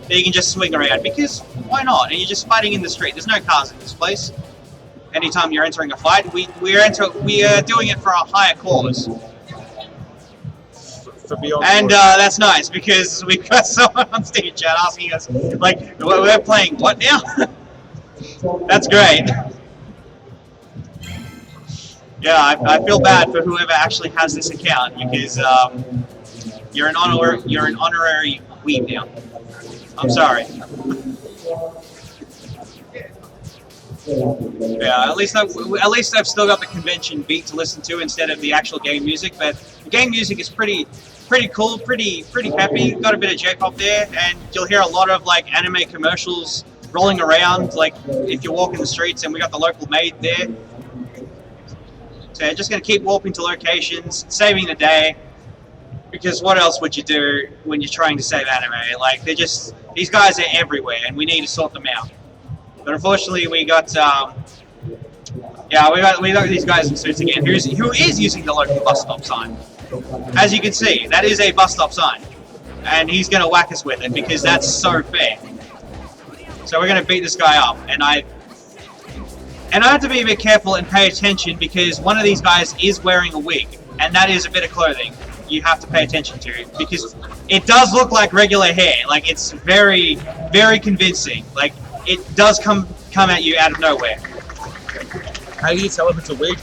that you can just swing around, because why not? And you're just fighting in the street. There's no cars in this place. Anytime you're entering a fight, we are doing it for a higher cause. And that's nice, because we've got someone on Steam chat asking us, like, we're playing what now? That's great. Yeah, I feel bad for whoever actually has this account, because you're an honorary weeb now. I'm sorry. Yeah, at least I've still got the convention beat to listen to instead of the actual game music. But the game music is pretty cool, pretty peppy. Got a bit of J-pop there, and you'll hear a lot of like anime commercials rolling around, like if you're walking the streets. And we got the local maid there. So just gonna keep warping to locations, saving the day. Because what else would you do when you're trying to save anime? Like, these guys are everywhere, and we need to sort them out. But unfortunately, we got these guys in suits again. Who is using the local bus stop sign? As you can see, that is a bus stop sign, and he's gonna whack us with it because that's so fair. So we're gonna beat this guy up, and I have to be a bit careful and pay attention because one of these guys is wearing a wig, and that is a bit of clothing you have to pay attention to, because it does look like regular hair. Like, it's very, very convincing. Like, it does come at you out of nowhere. How do you tell if it's a wig?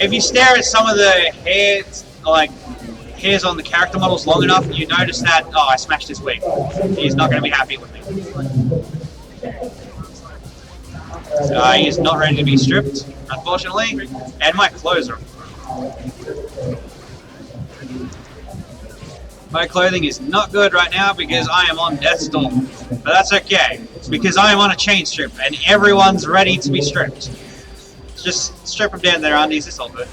If you stare at some of the hair, like hairs on the character models long enough, you notice that, oh, I smashed his wig. He's not going to be happy with me. He's not ready to be stripped, unfortunately, and my clothes are... My clothing is not good right now because I am on death's door. But that's okay, because I am on a chain strip and everyone's ready to be stripped. Just strip them down their undies, it's all good.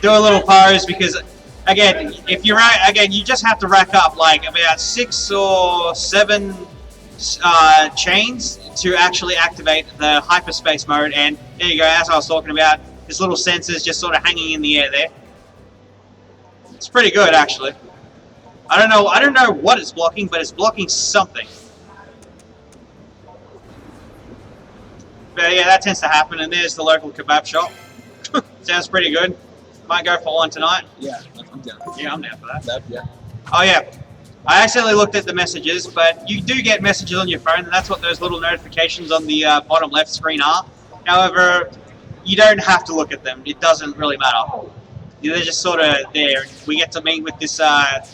Do a little pose because, again, if you're you just have to rack up like about 6 or 7 chains to actually activate the hyperspace mode. And there you go, as I was talking about, this little sensors just sort of hanging in the air there. It's pretty good, actually. I don't know what it's blocking, but it's blocking something. But yeah, that tends to happen. And there's the local kebab shop. Sounds pretty good. Might go for one tonight. Yeah, I'm down. Yeah, I'm down for that. Yeah. Oh yeah, I accidentally looked at the messages, but you do get messages on your phone, and that's what those little notifications on the bottom left screen are. However, you don't have to look at them. It doesn't really matter. They're just sort of there. We get to meet with this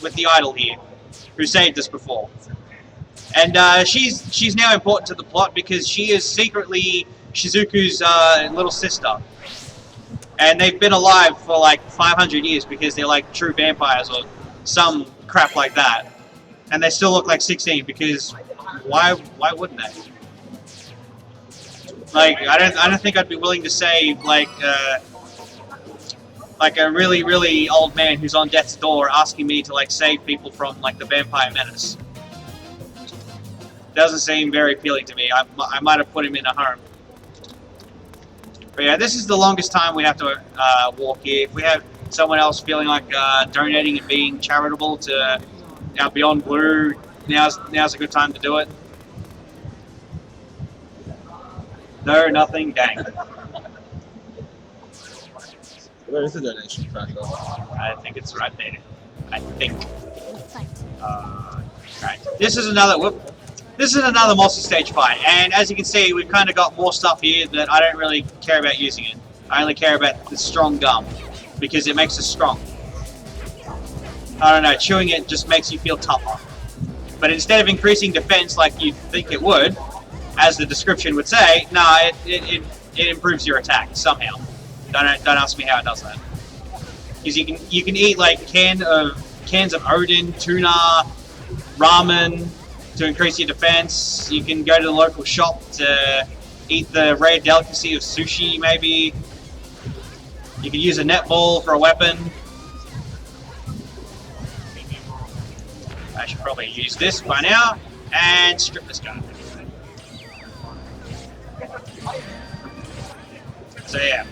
with the idol here, who saved us before, and she's now important to the plot because she is secretly Shizuku's little sister, and they've been alive for like 500 years because they're like true vampires or some crap like that, and they still look like 16 because why wouldn't they? Like I don't think I'd be willing to say like a really old man who's on death's door asking me to like save people from like the vampire menace. Doesn't seem very appealing to me. I might have put him in a home. But yeah, this is the longest time we have to walk here. If we have someone else feeling like donating and being charitable to our Beyond Blue, now's a good time to do it. No, nothing, dang. Where is the donation track though? I think it's right there. I think. Right. This is another multi-stage fight, and as you can see, we've kind of got more stuff here that I don't really care about using it. I only care about the strong gum because it makes us strong. I don't know, chewing it just makes you feel tougher. But instead of increasing defense like you'd think it would, as the description would say, no, it improves your attack somehow. Don't ask me how it does that. Because you can eat like cans of Odin, tuna, ramen to increase your defense. You can go to the local shop to eat the rare delicacy of sushi, maybe. You can use a netball for a weapon. I should probably use this by now and strip this guy. So yeah.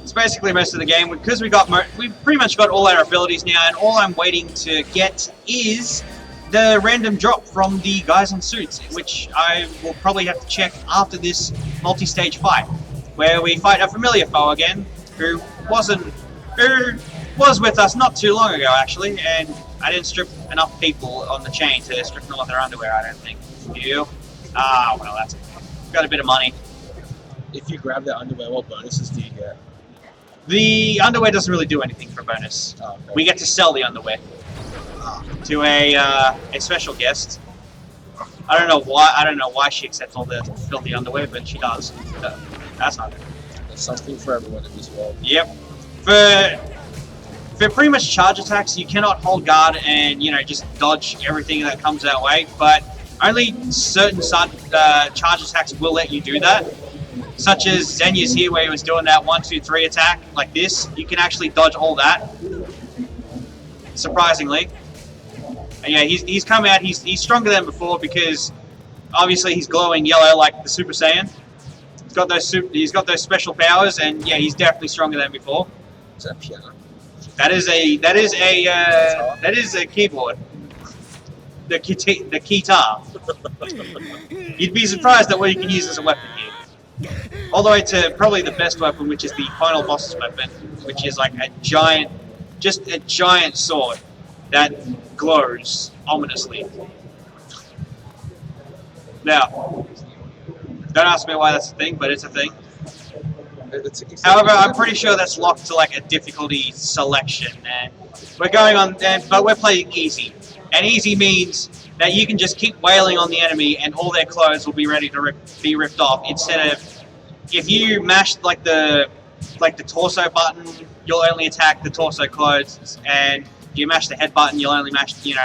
It's basically most of the game because we've pretty much got all our abilities now, and all I'm waiting to get is the random drop from the guys on suits, which I will probably have to check after this multi-stage fight, where we fight a familiar foe again, who was with us not too long ago actually, and I didn't strip enough people on the chain to strip them of their underwear. I don't think. You? Ah, well, that's got a bit of money. If you grab that underwear, what bonuses do you get? The underwear doesn't really do anything for bonus. Oh, okay. We get to sell the underwear to a special guest. I don't know why she accepts all the filthy underwear, but she does. That's not good. There's something for everyone in this world. Yep. For pretty much charge attacks, you cannot hold guard and just dodge everything that comes our way. But only certain charge attacks will let you do that. Such as Zenya's here, where he was doing that 1, 2, 3 attack like this. You can actually dodge all that. Surprisingly. And yeah, he's come out. He's stronger than before because obviously he's glowing yellow like the Super Saiyan. He's got those special powers, and yeah, he's definitely stronger than before. Is that piano? That is a keyboard. The guitar. You'd be surprised at what you can use as a weapon here. All the way to probably the best weapon, which is the final boss's weapon, which is like a giant sword that glows ominously. Now, don't ask me why that's a thing, but it's a thing. However, I'm pretty sure that's locked to like a difficulty selection, and we're going on. But we're playing easy, and easy means that you can just keep wailing on the enemy, and all their clothes will be ready to be ripped off. Instead of if you mash like the torso button, you'll only attack the torso clothes, and if you mash the head button, you'll only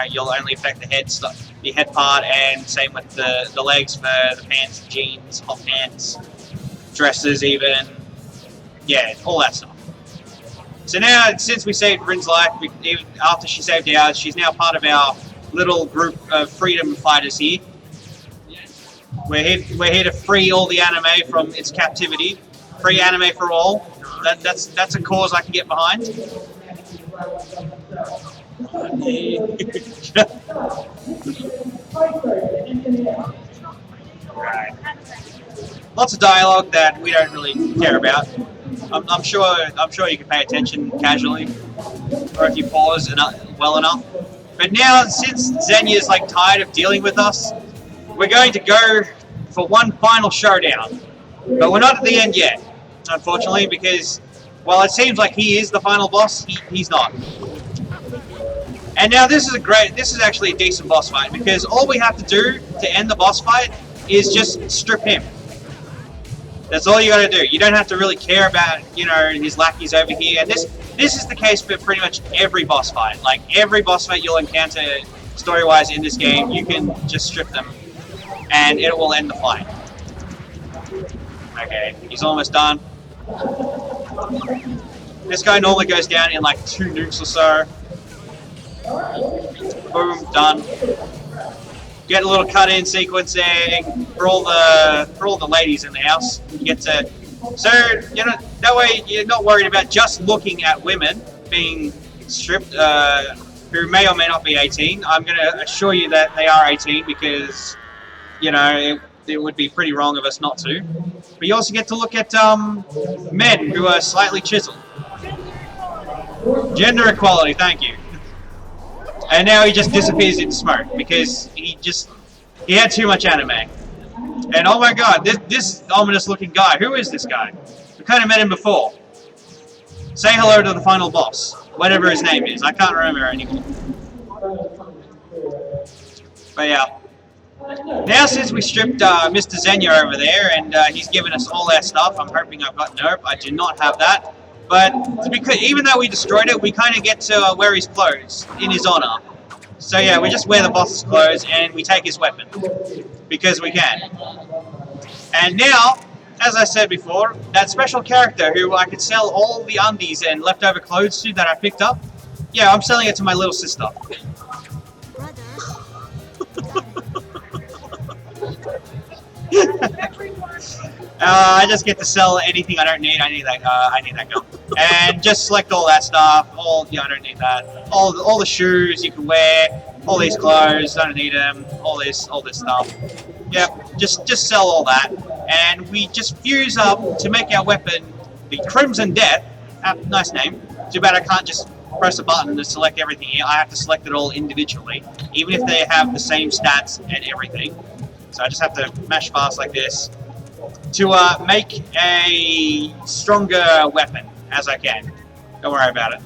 you'll only affect the head stuff, the head part, and same with the legs for the pants, jeans, hot pants, dresses, even. Yeah, all that stuff. So now, since we saved Rin's life, even after she saved ours, she's now part of our little group of freedom fighters here. We're here to free all the anime from its captivity. Free anime for all. That's a cause I can get behind. Right. Lots of dialogue that we don't really care about. I'm sure you can pay attention casually, or if you pause well enough. But now, since Zenya's like tired of dealing with us, we're going to go for one final showdown. But we're not at the end yet, unfortunately, because while it seems like he is the final boss, he's not. And now this is actually a decent boss fight, because all we have to do to end the boss fight is just strip him. That's all you gotta do. You don't have to really care about, his lackeys over here. And this is the case for pretty much every boss fight. Like, every boss fight you'll encounter story-wise in this game, you can just strip them, and it will end the fight. Okay, he's almost done. This guy normally goes down in like 2 nukes or so. Boom, done. Get a little cut-in sequencing for all the ladies in the house. You get to, so that way you're not worried about just looking at women being stripped, who may or may not be 18. I'm going to assure you that they are 18, because it would be pretty wrong of us not to. But you also get to look at men who are slightly chiseled. Gender equality, thank you. And now he just disappears into smoke, because he had too much anime. And oh my god, this ominous looking guy, who is this guy? We kind of met him before. Say hello to the final boss, whatever his name is. I can't remember anymore. But yeah. Now since we stripped Mr. Zenya over there, and he's given us all our stuff, I'm hoping I've got nope, I do not have that. But because even though we destroyed it, we kind of get to wear his clothes in his honor. So yeah, we just wear the boss's clothes and we take his weapon, because we can. And now, as I said before, that special character who I could sell all the undies and leftover clothes to that I picked up, yeah, I'm selling it to my little sister. I just get to sell anything I don't need. I need that gun, and just select all that stuff. I don't need that. All the shoes you can wear, all these clothes, I don't need them. All this stuff. Yep, just sell all that, and we just fuse up to make our weapon the Crimson Death. Nice name. Too bad I can't just press a button to select everything here. I have to select it all individually, even if they have the same stats and everything. So I just have to mash fast like this to make a stronger weapon as I can. Don't worry about it.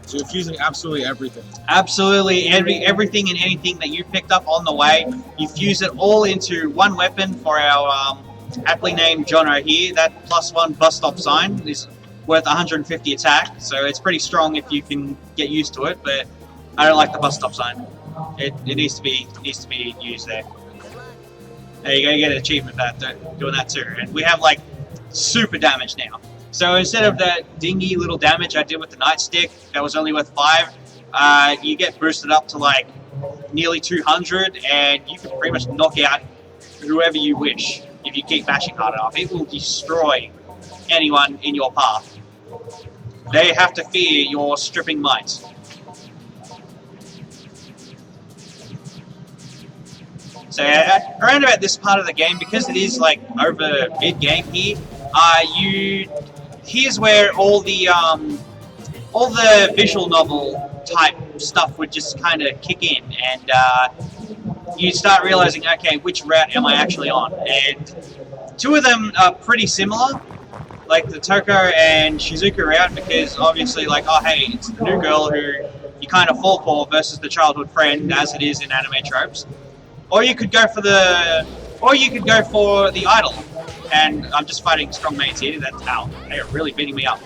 So you're fusing absolutely everything. Absolutely everything and anything that you picked up on the way, you fuse it all into one weapon for our aptly named Jono here. That +1 bus stop sign is worth 150 attack, so it's pretty strong if you can get used to it, but I don't like the bus stop sign. It needs to be used there. There you go, you get an achievement for that, doing that too. And we have like super damage now. So instead of that dingy little damage I did with the nightstick that was only worth 5, you get boosted up to like nearly 200, and you can pretty much knock out whoever you wish if you keep bashing hard enough. It will destroy anyone in your path. They have to fear your stripping might. So around about this part of the game, because it is like over mid-game here, here's where all the visual novel type stuff would just kind of kick in, and you start realizing, okay, which route am I actually on? And 2 of them are pretty similar. like the Toko and Shizuku route because obviously, like, oh hey, it's the new girl who you kind of fall for versus the childhood friend, as it is in anime tropes. Or you could go for the idol. And I'm just fighting strong mates here. That's how they are really beating me up.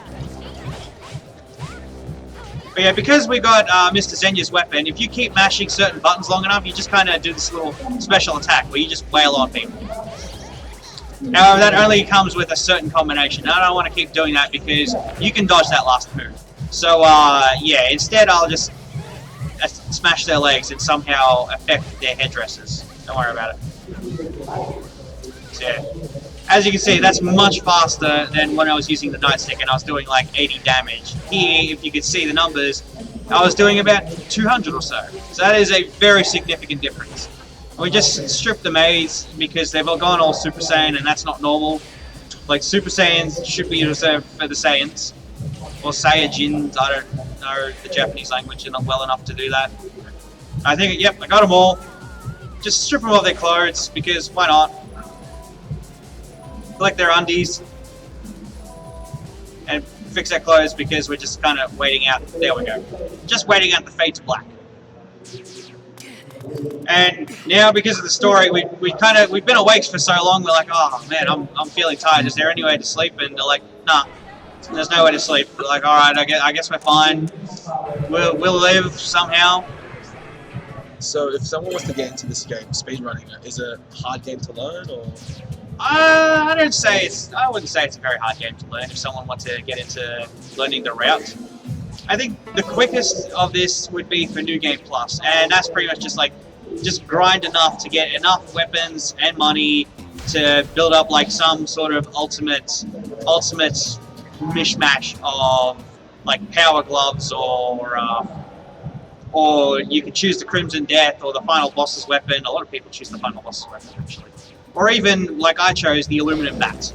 But yeah, because we got Mr. Zenya's weapon, if you keep mashing certain buttons long enough, you just kind of do this little special attack where you just wail on people. However, that only comes with a certain combination. I don't want to keep doing that because you can dodge that last move. So yeah, instead I'll just smash their legs and somehow affect their headdresses. Don't worry about it. So, yeah. As you can see, that's much faster than when I was using the nightstick and I was doing like 80 damage. Here, if you can see the numbers, I was doing about 200 or so. So that is a very significant difference. We just stripped the maids because they've all gone all Super Saiyan and that's not normal. Like Super Saiyans should be reserved for the Saiyans. Or Saiyajins, I don't know the Japanese language enough well enough to do that. I think, yep, I got them all. Just strip them of their clothes because why not? Collect their undies and fix their clothes because we're just kind of waiting out. There we go. Just waiting out the fade to black. And now because of the story, we've been awake for so long. We're like, oh man, I'm feeling tired. Is there any way to sleep? And they're like, nah, there's no way to sleep. We're like, all right, I guess we're fine. We'll live somehow. So if someone was to get into this game, speedrunning it, is it a hard game to learn or? I wouldn't say it's a very hard game to learn if someone wants to get into learning the route. I think the quickest of this would be for New Game Plus, and that's pretty much just grind enough to get enough weapons and money to build up like some sort of ultimate mishmash of like power gloves or you could choose the Crimson Death or the final boss's weapon. A lot of people choose the final boss's weapon actually. Or even, like I chose, the aluminum bat.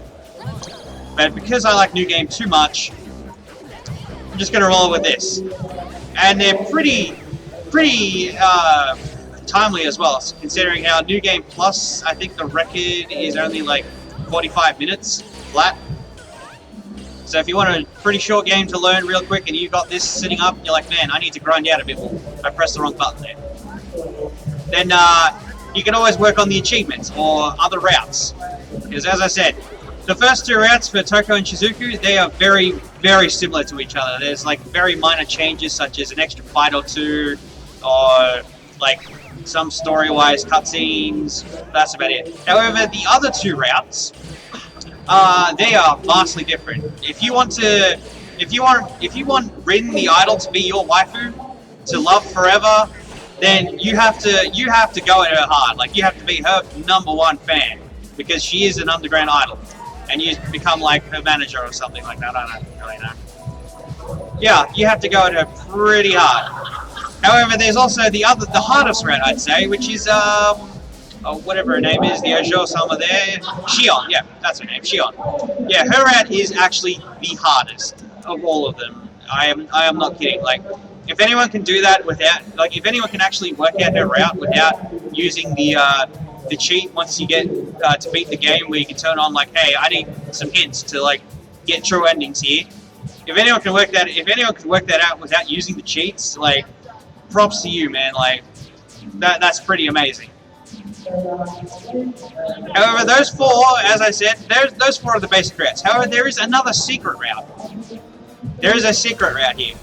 But because I like New Game too much, I'm just going to roll with this. And they're pretty timely as well, considering how New Game Plus, I think the record is only like 45 minutes flat. So if you want a pretty short game to learn real quick and you got this sitting up, and you're like, man, I need to grind out a bit more. I pressed the wrong button there. Then, you can always work on the achievements or other routes. Because as I said, the first two routes for Toko and Shizuku, they are very, very similar to each other. There's like very minor changes such as an extra fight or two, or like some story-wise cutscenes. That's about it. However, the other two routes, they are vastly different. If you want Rin the Idol to be your waifu, to love forever, then you have to go at her hard. Like you have to be her #1 fan because she is an underground idol, and you become like her manager or something like that. I don't really know. Yeah, you have to go at her pretty hard. However, there's also the hardest route I'd say, which is whatever her name is, the Ojo-sama there, Shion. Yeah, that's her name, Shion. Yeah, her route is actually the hardest of all of them. I am not kidding. Like. If anyone can do that without, like, if anyone can actually work out their route without using the cheat once you get to beat the game, where you can turn on like, hey, I need some hints to like get true endings here. If anyone can work that out without using the cheats, like, props to you, man. Like, that's pretty amazing. However, those four, as I said, those four are the basic routes. However, there is another secret route. There is a secret route here.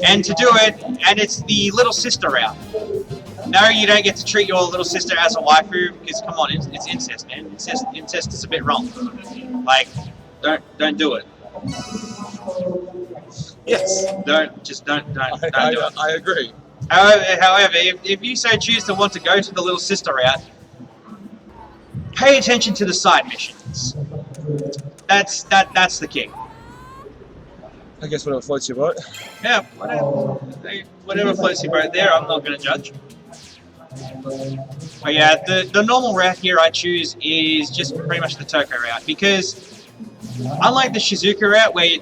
And to do it, and it's the little sister route. No, you don't get to treat your little sister as a waifu, because come on, it's incest, man. Incest is a bit wrong. Like, don't do it. Yes. Don't do it. I agree. However, if you so choose to want to go to the little sister route, pay attention to the side missions. That's the key. I guess whatever floats your boat. Yeah, whatever floats your boat there, I'm not going to judge. But yeah, the normal route here I choose is just pretty much the Toko route, because unlike the Shizuku route, where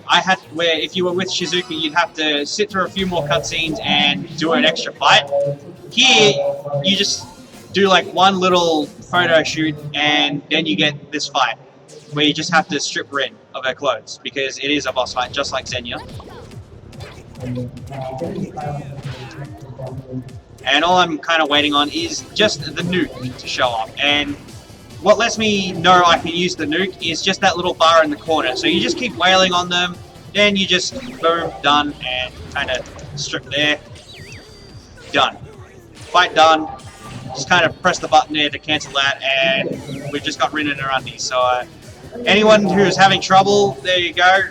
if you were with Shizuku, you'd have to sit through a few more cutscenes and do an extra fight. Here, you just do like one little photo shoot, and then you get this fight. where you just have to strip Rin of her clothes because it is a boss fight, just like Xenia. And all I'm kind of waiting on is just the nuke to show up. And what lets me know I can use the nuke is just that little bar in the corner. So you just keep wailing on them, then you just boom, done, and kind of strip there, done. Fight done. Just kind of press the button there to cancel that, and we've just got Rin in her undies. So anyone who's having trouble, there you go.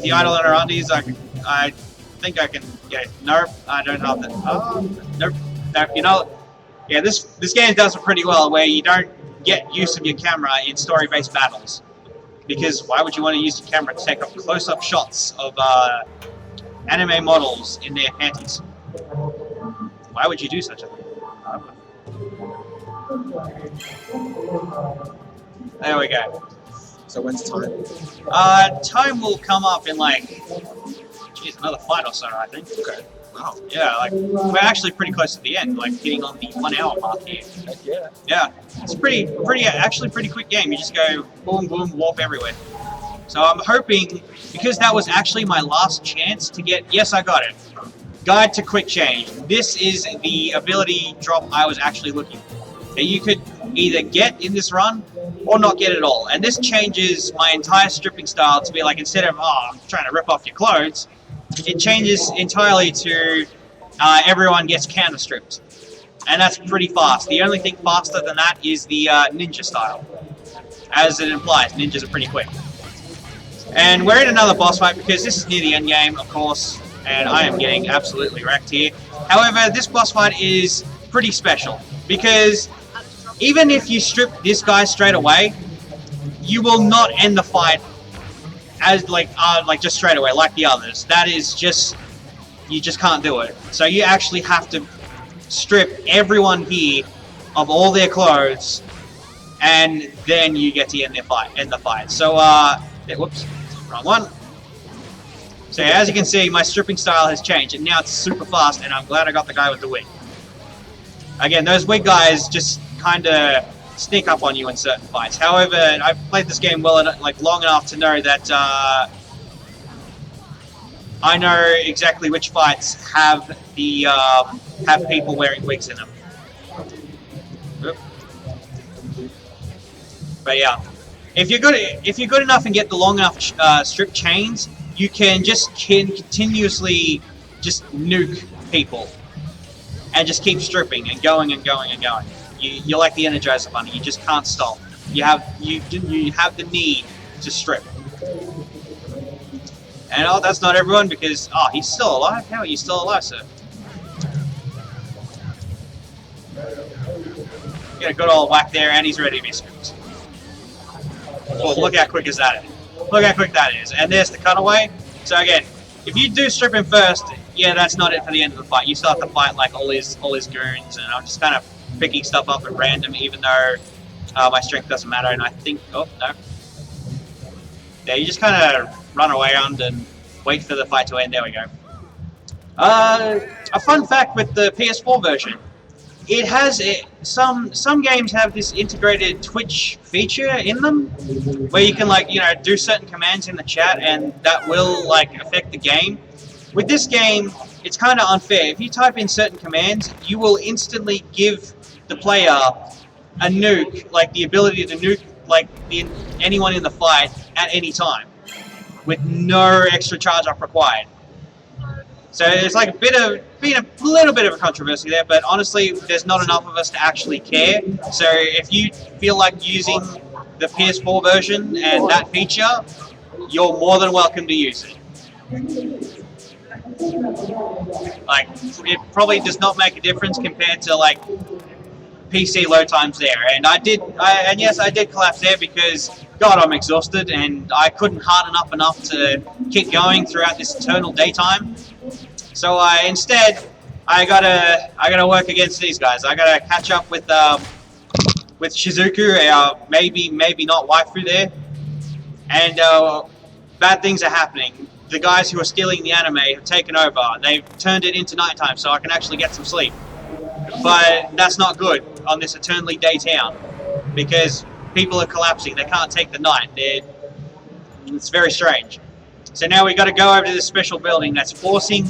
The idol in her undies, I think I can get it. Nope, I don't have that. Oh, nope. No, you know, yeah, this game does it pretty well where you don't get use of your camera in story-based battles. Because why would you want to use your camera to take up close-up shots of anime models in their panties? Why would you do such a thing? There we go. So when's time? Time will come up in like, geez, another fight or so, I think. Okay. Wow. Yeah, like we're actually pretty close to the end, like getting on the 1 hour mark here. Heck yeah. Yeah, it's actually pretty quick game. You just go boom, boom, warp everywhere. So I'm hoping, because that was actually my last chance to get, yes, I got it. Guide to quick change. This is the ability drop I was actually looking for. That you could either get in this run or not get it all. And this changes my entire stripping style to be like, instead of, oh, I'm trying to rip off your clothes, it changes entirely to everyone gets counter stripped. And that's pretty fast. The only thing faster than that is the ninja style. As it implies, ninjas are pretty quick. And we're in another boss fight because this is near the end game, of course, and I am getting absolutely wrecked here. However, this boss fight is pretty special because even if you strip this guy straight away, you will not end the fight as like just straight away like the others. That is just, you just can't do it. So you actually have to strip everyone here of all their clothes, and then you get to end the fight. So whoops, wrong one. So as you can see, my stripping style has changed, and now it's super fast, and I'm glad I got the guy with the wig. Again, those wig guys just kind of sneak up on you in certain fights. However, I've played this game long enough to know that I know exactly which fights have the have people wearing wigs in them. Oop. But yeah, if you're good enough and get the long enough strip chains, you can just continuously just nuke people and just keep stripping and going and going and going. You're like the Energizer Bunny. You just can't stop. You have the need to strip. And oh, that's not everyone because he's still alive. How are you still alive, sir? Get a good old whack there, and he's ready to be stripped. Well, look how quick that is. Look how quick that is. And there's the cutaway. So again, if you do strip him first, yeah, that's not it for the end of the fight. You still have to fight like all his goons, and I'm just kind of picking stuff up at random, even though my strength doesn't matter. And I think, oh no, yeah, you just kind of run around and wait for the fight to end. There we go. A fun fact with the PS4 version, it has some games have this integrated Twitch feature in them, where you can do certain commands in the chat, and that will affect the game. With this game, it's kind of unfair. If you type in certain commands, you will instantly give the player a nuke, the ability to nuke anyone in the fight at any time, with no extra charge up required. So it's like been a little bit of a controversy there, but honestly, there's not enough of us to actually care. So if you feel like using the PS4 version and that feature, you're more than welcome to use it. It probably does not make a difference compared to PC load times there. And yes, I did collapse there because God, I'm exhausted and I couldn't harden up enough to keep going throughout this eternal daytime. So instead, I gotta work against these guys. I gotta catch up with Shizuku, maybe not waifu there, and bad things are happening. The guys who are stealing the anime have taken over. They've turned it into nighttime, so I can actually get some sleep. But that's not good on this eternally day town, because people are collapsing. They can't take the night. It's very strange. So now we got to go over to this special building that's forcing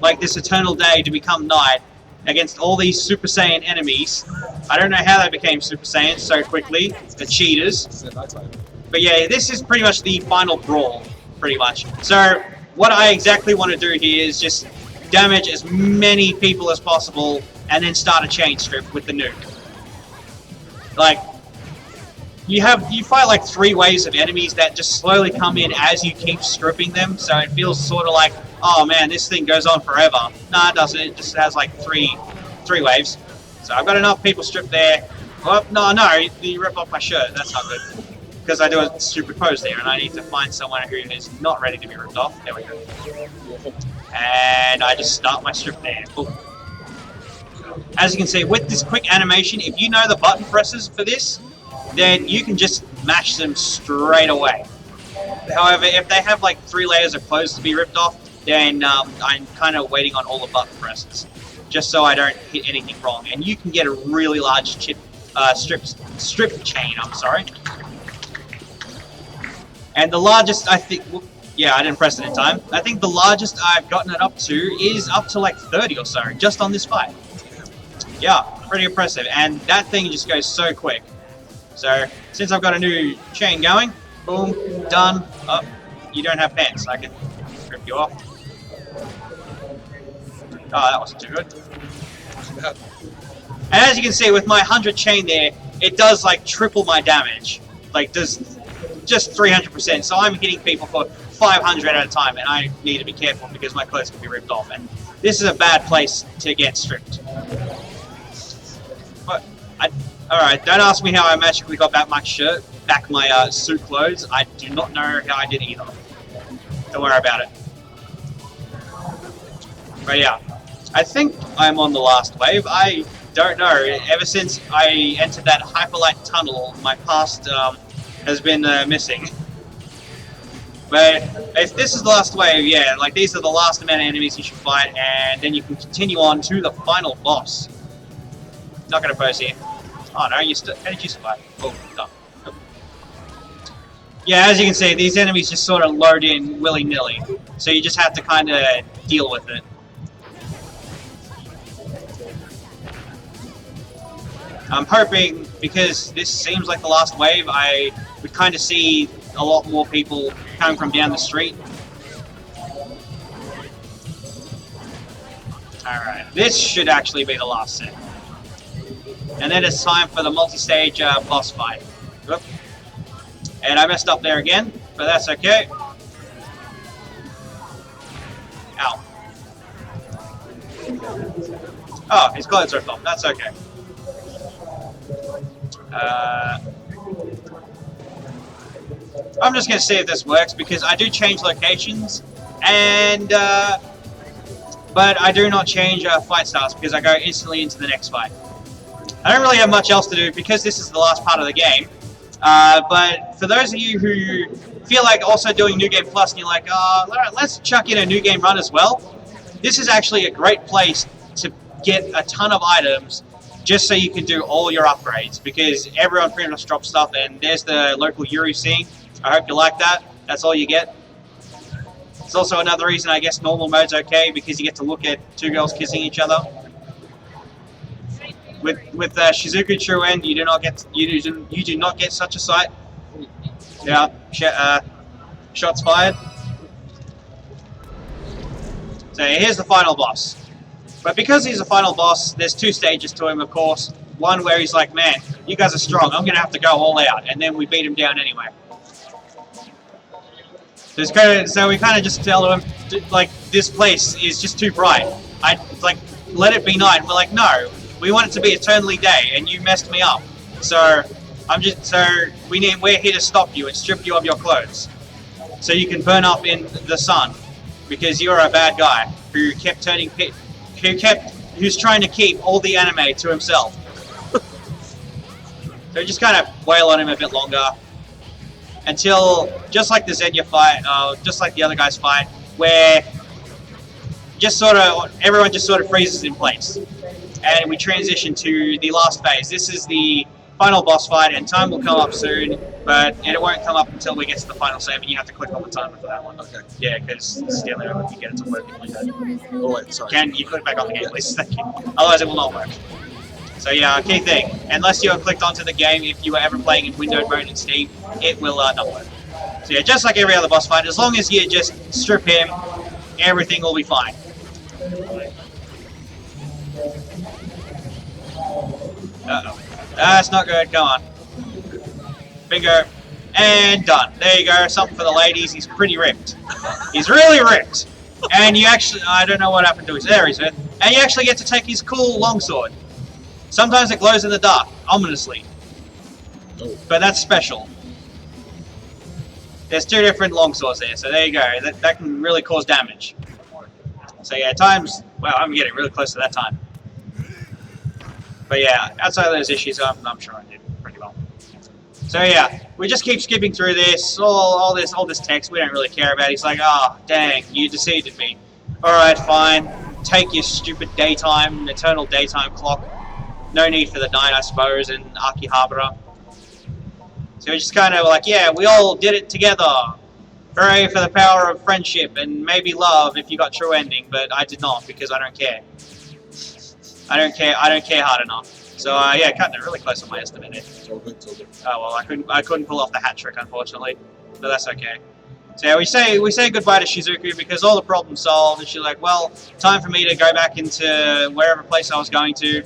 like this eternal day to become night against all these Super Saiyan enemies. I don't know how they became Super Saiyans so quickly. The cheaters. But yeah, this is pretty much the final brawl, pretty much. So what I exactly want to do here is just damage as many people as possible and then start a chain strip with the nuke. Like, you fight like 3 waves of enemies that just slowly come in as you keep stripping them, so it feels sort of like, oh man, this thing goes on forever. No, it doesn't. It just has like three waves. So I've got enough people stripped there. Oh, no, you rip off my shirt. That's not good. Because I do a stupid pose there, and I need to find someone who is not ready to be ripped off. There we go. And I just start my strip there. Boom. As you can see, with this quick animation, if you know the button presses for this, then you can just mash them straight away. However, if they have like 3 layers of clothes to be ripped off, then I'm kind of waiting on all the button presses, just so I don't hit anything wrong. And you can get a really large strip chain, I'm sorry. And the largest, I think, yeah, I didn't press it in time. I think the largest I've gotten it up to is up to like 30 or so, just on this fight. Yeah, pretty impressive. And that thing just goes so quick. So, since I've got a new chain going, boom, done. Oh, you don't have pants. I can rip you off. Oh, that wasn't too good. And as you can see, with my 100 chain there, it does like triple my damage. Like, does just 300%. So I'm hitting people for 500 at a time, and I need to be careful because my clothes can be ripped off. And this is a bad place to get stripped. But alright, don't ask me how I magically got back my shirt, back my suit clothes. I do not know how I did either. Don't worry about it. But yeah, I think I'm on the last wave. I don't know. Ever since I entered that hyperlight tunnel, my past has been missing. But if this is the last wave, yeah, like these are the last amount of enemies you should fight, and then you can continue on to the final boss. Not gonna pose here. Oh no, how did you survive? Oh, done. Yeah, as you can see, these enemies just sort of load in willy-nilly, so you just have to kind of deal with it. I'm hoping, because this seems like the last wave, I would kind of see a lot more people coming from down the street. Alright, this should actually be the last set. And then it's time for the multi-stage boss fight. Whoop. And I messed up there again, but that's okay. Ow. Oh, his clothes are off. That's okay. I'm just going to see if this works, because I do change locations, and but I do not change fight styles, because I go instantly into the next fight. I don't really have much else to do because this is the last part of the game. But for those of you who feel like also doing New Game Plus and you're like, let's chuck in a New Game Run as well, this is actually a great place to get a ton of items just so you can do all your upgrades, because everyone pretty much drops stuff, and there's the local Yuri scene. I hope you like that. That's all you get. It's also another reason I guess normal mode's okay, because you get to look at 2 girls kissing each other. With Shizuku True End, you do not get such a sight. Yeah, shots fired. So here's the final boss. But because he's the final boss, there's 2 stages to him, of course. One where he's like, man, you guys are strong, I'm gonna have to go all out, and then we beat him down anyway. So we kind of just tell him, like, this place is just too bright. Let it be night. And we're like, no. We want it to be eternally day, and you messed me up. So we're here to stop you and strip you of your clothes, so you can burn up in the sun, because you're a bad guy who's trying to keep all the anime to himself. So just kind of wail on him a bit longer, until just like the Zenya fight, just like the other guy's fight, where everyone just sort of freezes in place. And we transition to the last phase. This is the final boss fight, and time will come up soon, but it won't come up until we get to the final save, and you have to click on the timer for that one. Okay. Yeah, because it's the only way we can get it to work like that. Oh wait, sorry. Can you click back on the game, please? Thank you. Otherwise, it will not work. So yeah, key thing, unless you are clicked onto the game, if you were ever playing in windowed mode in Steam, it will not work. So yeah, just like every other boss fight, as long as you just strip him, everything will be fine. Uh-oh. That's not good, come on. Bingo. And done. There you go, something for the ladies, he's pretty ripped. He's really ripped. And you actually, I don't know what happened to his, there he's in. And you actually get to take his cool longsword. Sometimes it glows in the dark, ominously. Oh. But that's special. There's 2 different longswords there, so there you go. That can really cause damage. So yeah, times... Wow, I'm getting really close to that time. But yeah, outside of those issues, I'm sure I did pretty well. So yeah, we just keep skipping through this, all this text we don't really care about. He's like, oh, dang, you deceived me. Alright, fine. Take your stupid daytime, eternal daytime clock. No need for the night, I suppose, in Akiba. So it's just kind of like, yeah, we all did it together. Hooray for the power of friendship and maybe love if you got true ending, but I did not because I don't care. I don't care hard enough. So yeah, cutting it really close on my estimate there. It's all good, it's all good. Oh well, I couldn't pull off the hat trick unfortunately, but that's okay. So yeah, we say goodbye to Shizuku because all the problems solved, and she's like, well, time for me to go back into wherever place I was going to,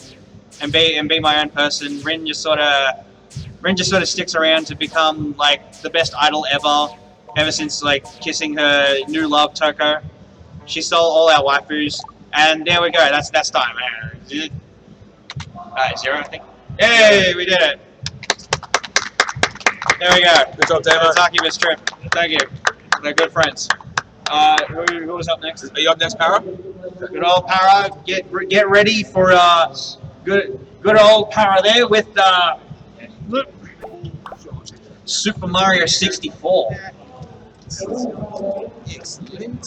and be my own person. Rin just sort of sticks around to become like the best idol ever since like kissing her new love Toko. She stole all our waifus, and there we go. That's time. Alright, 0 I think. Yay, we did it. There we go. Good job, Damo. That's Akiba's trip. Thank you. They're good friends. Who was up next? Are you up next, Para? Good old Para. Get ready for good old Para there with Super Mario 64. Excellent.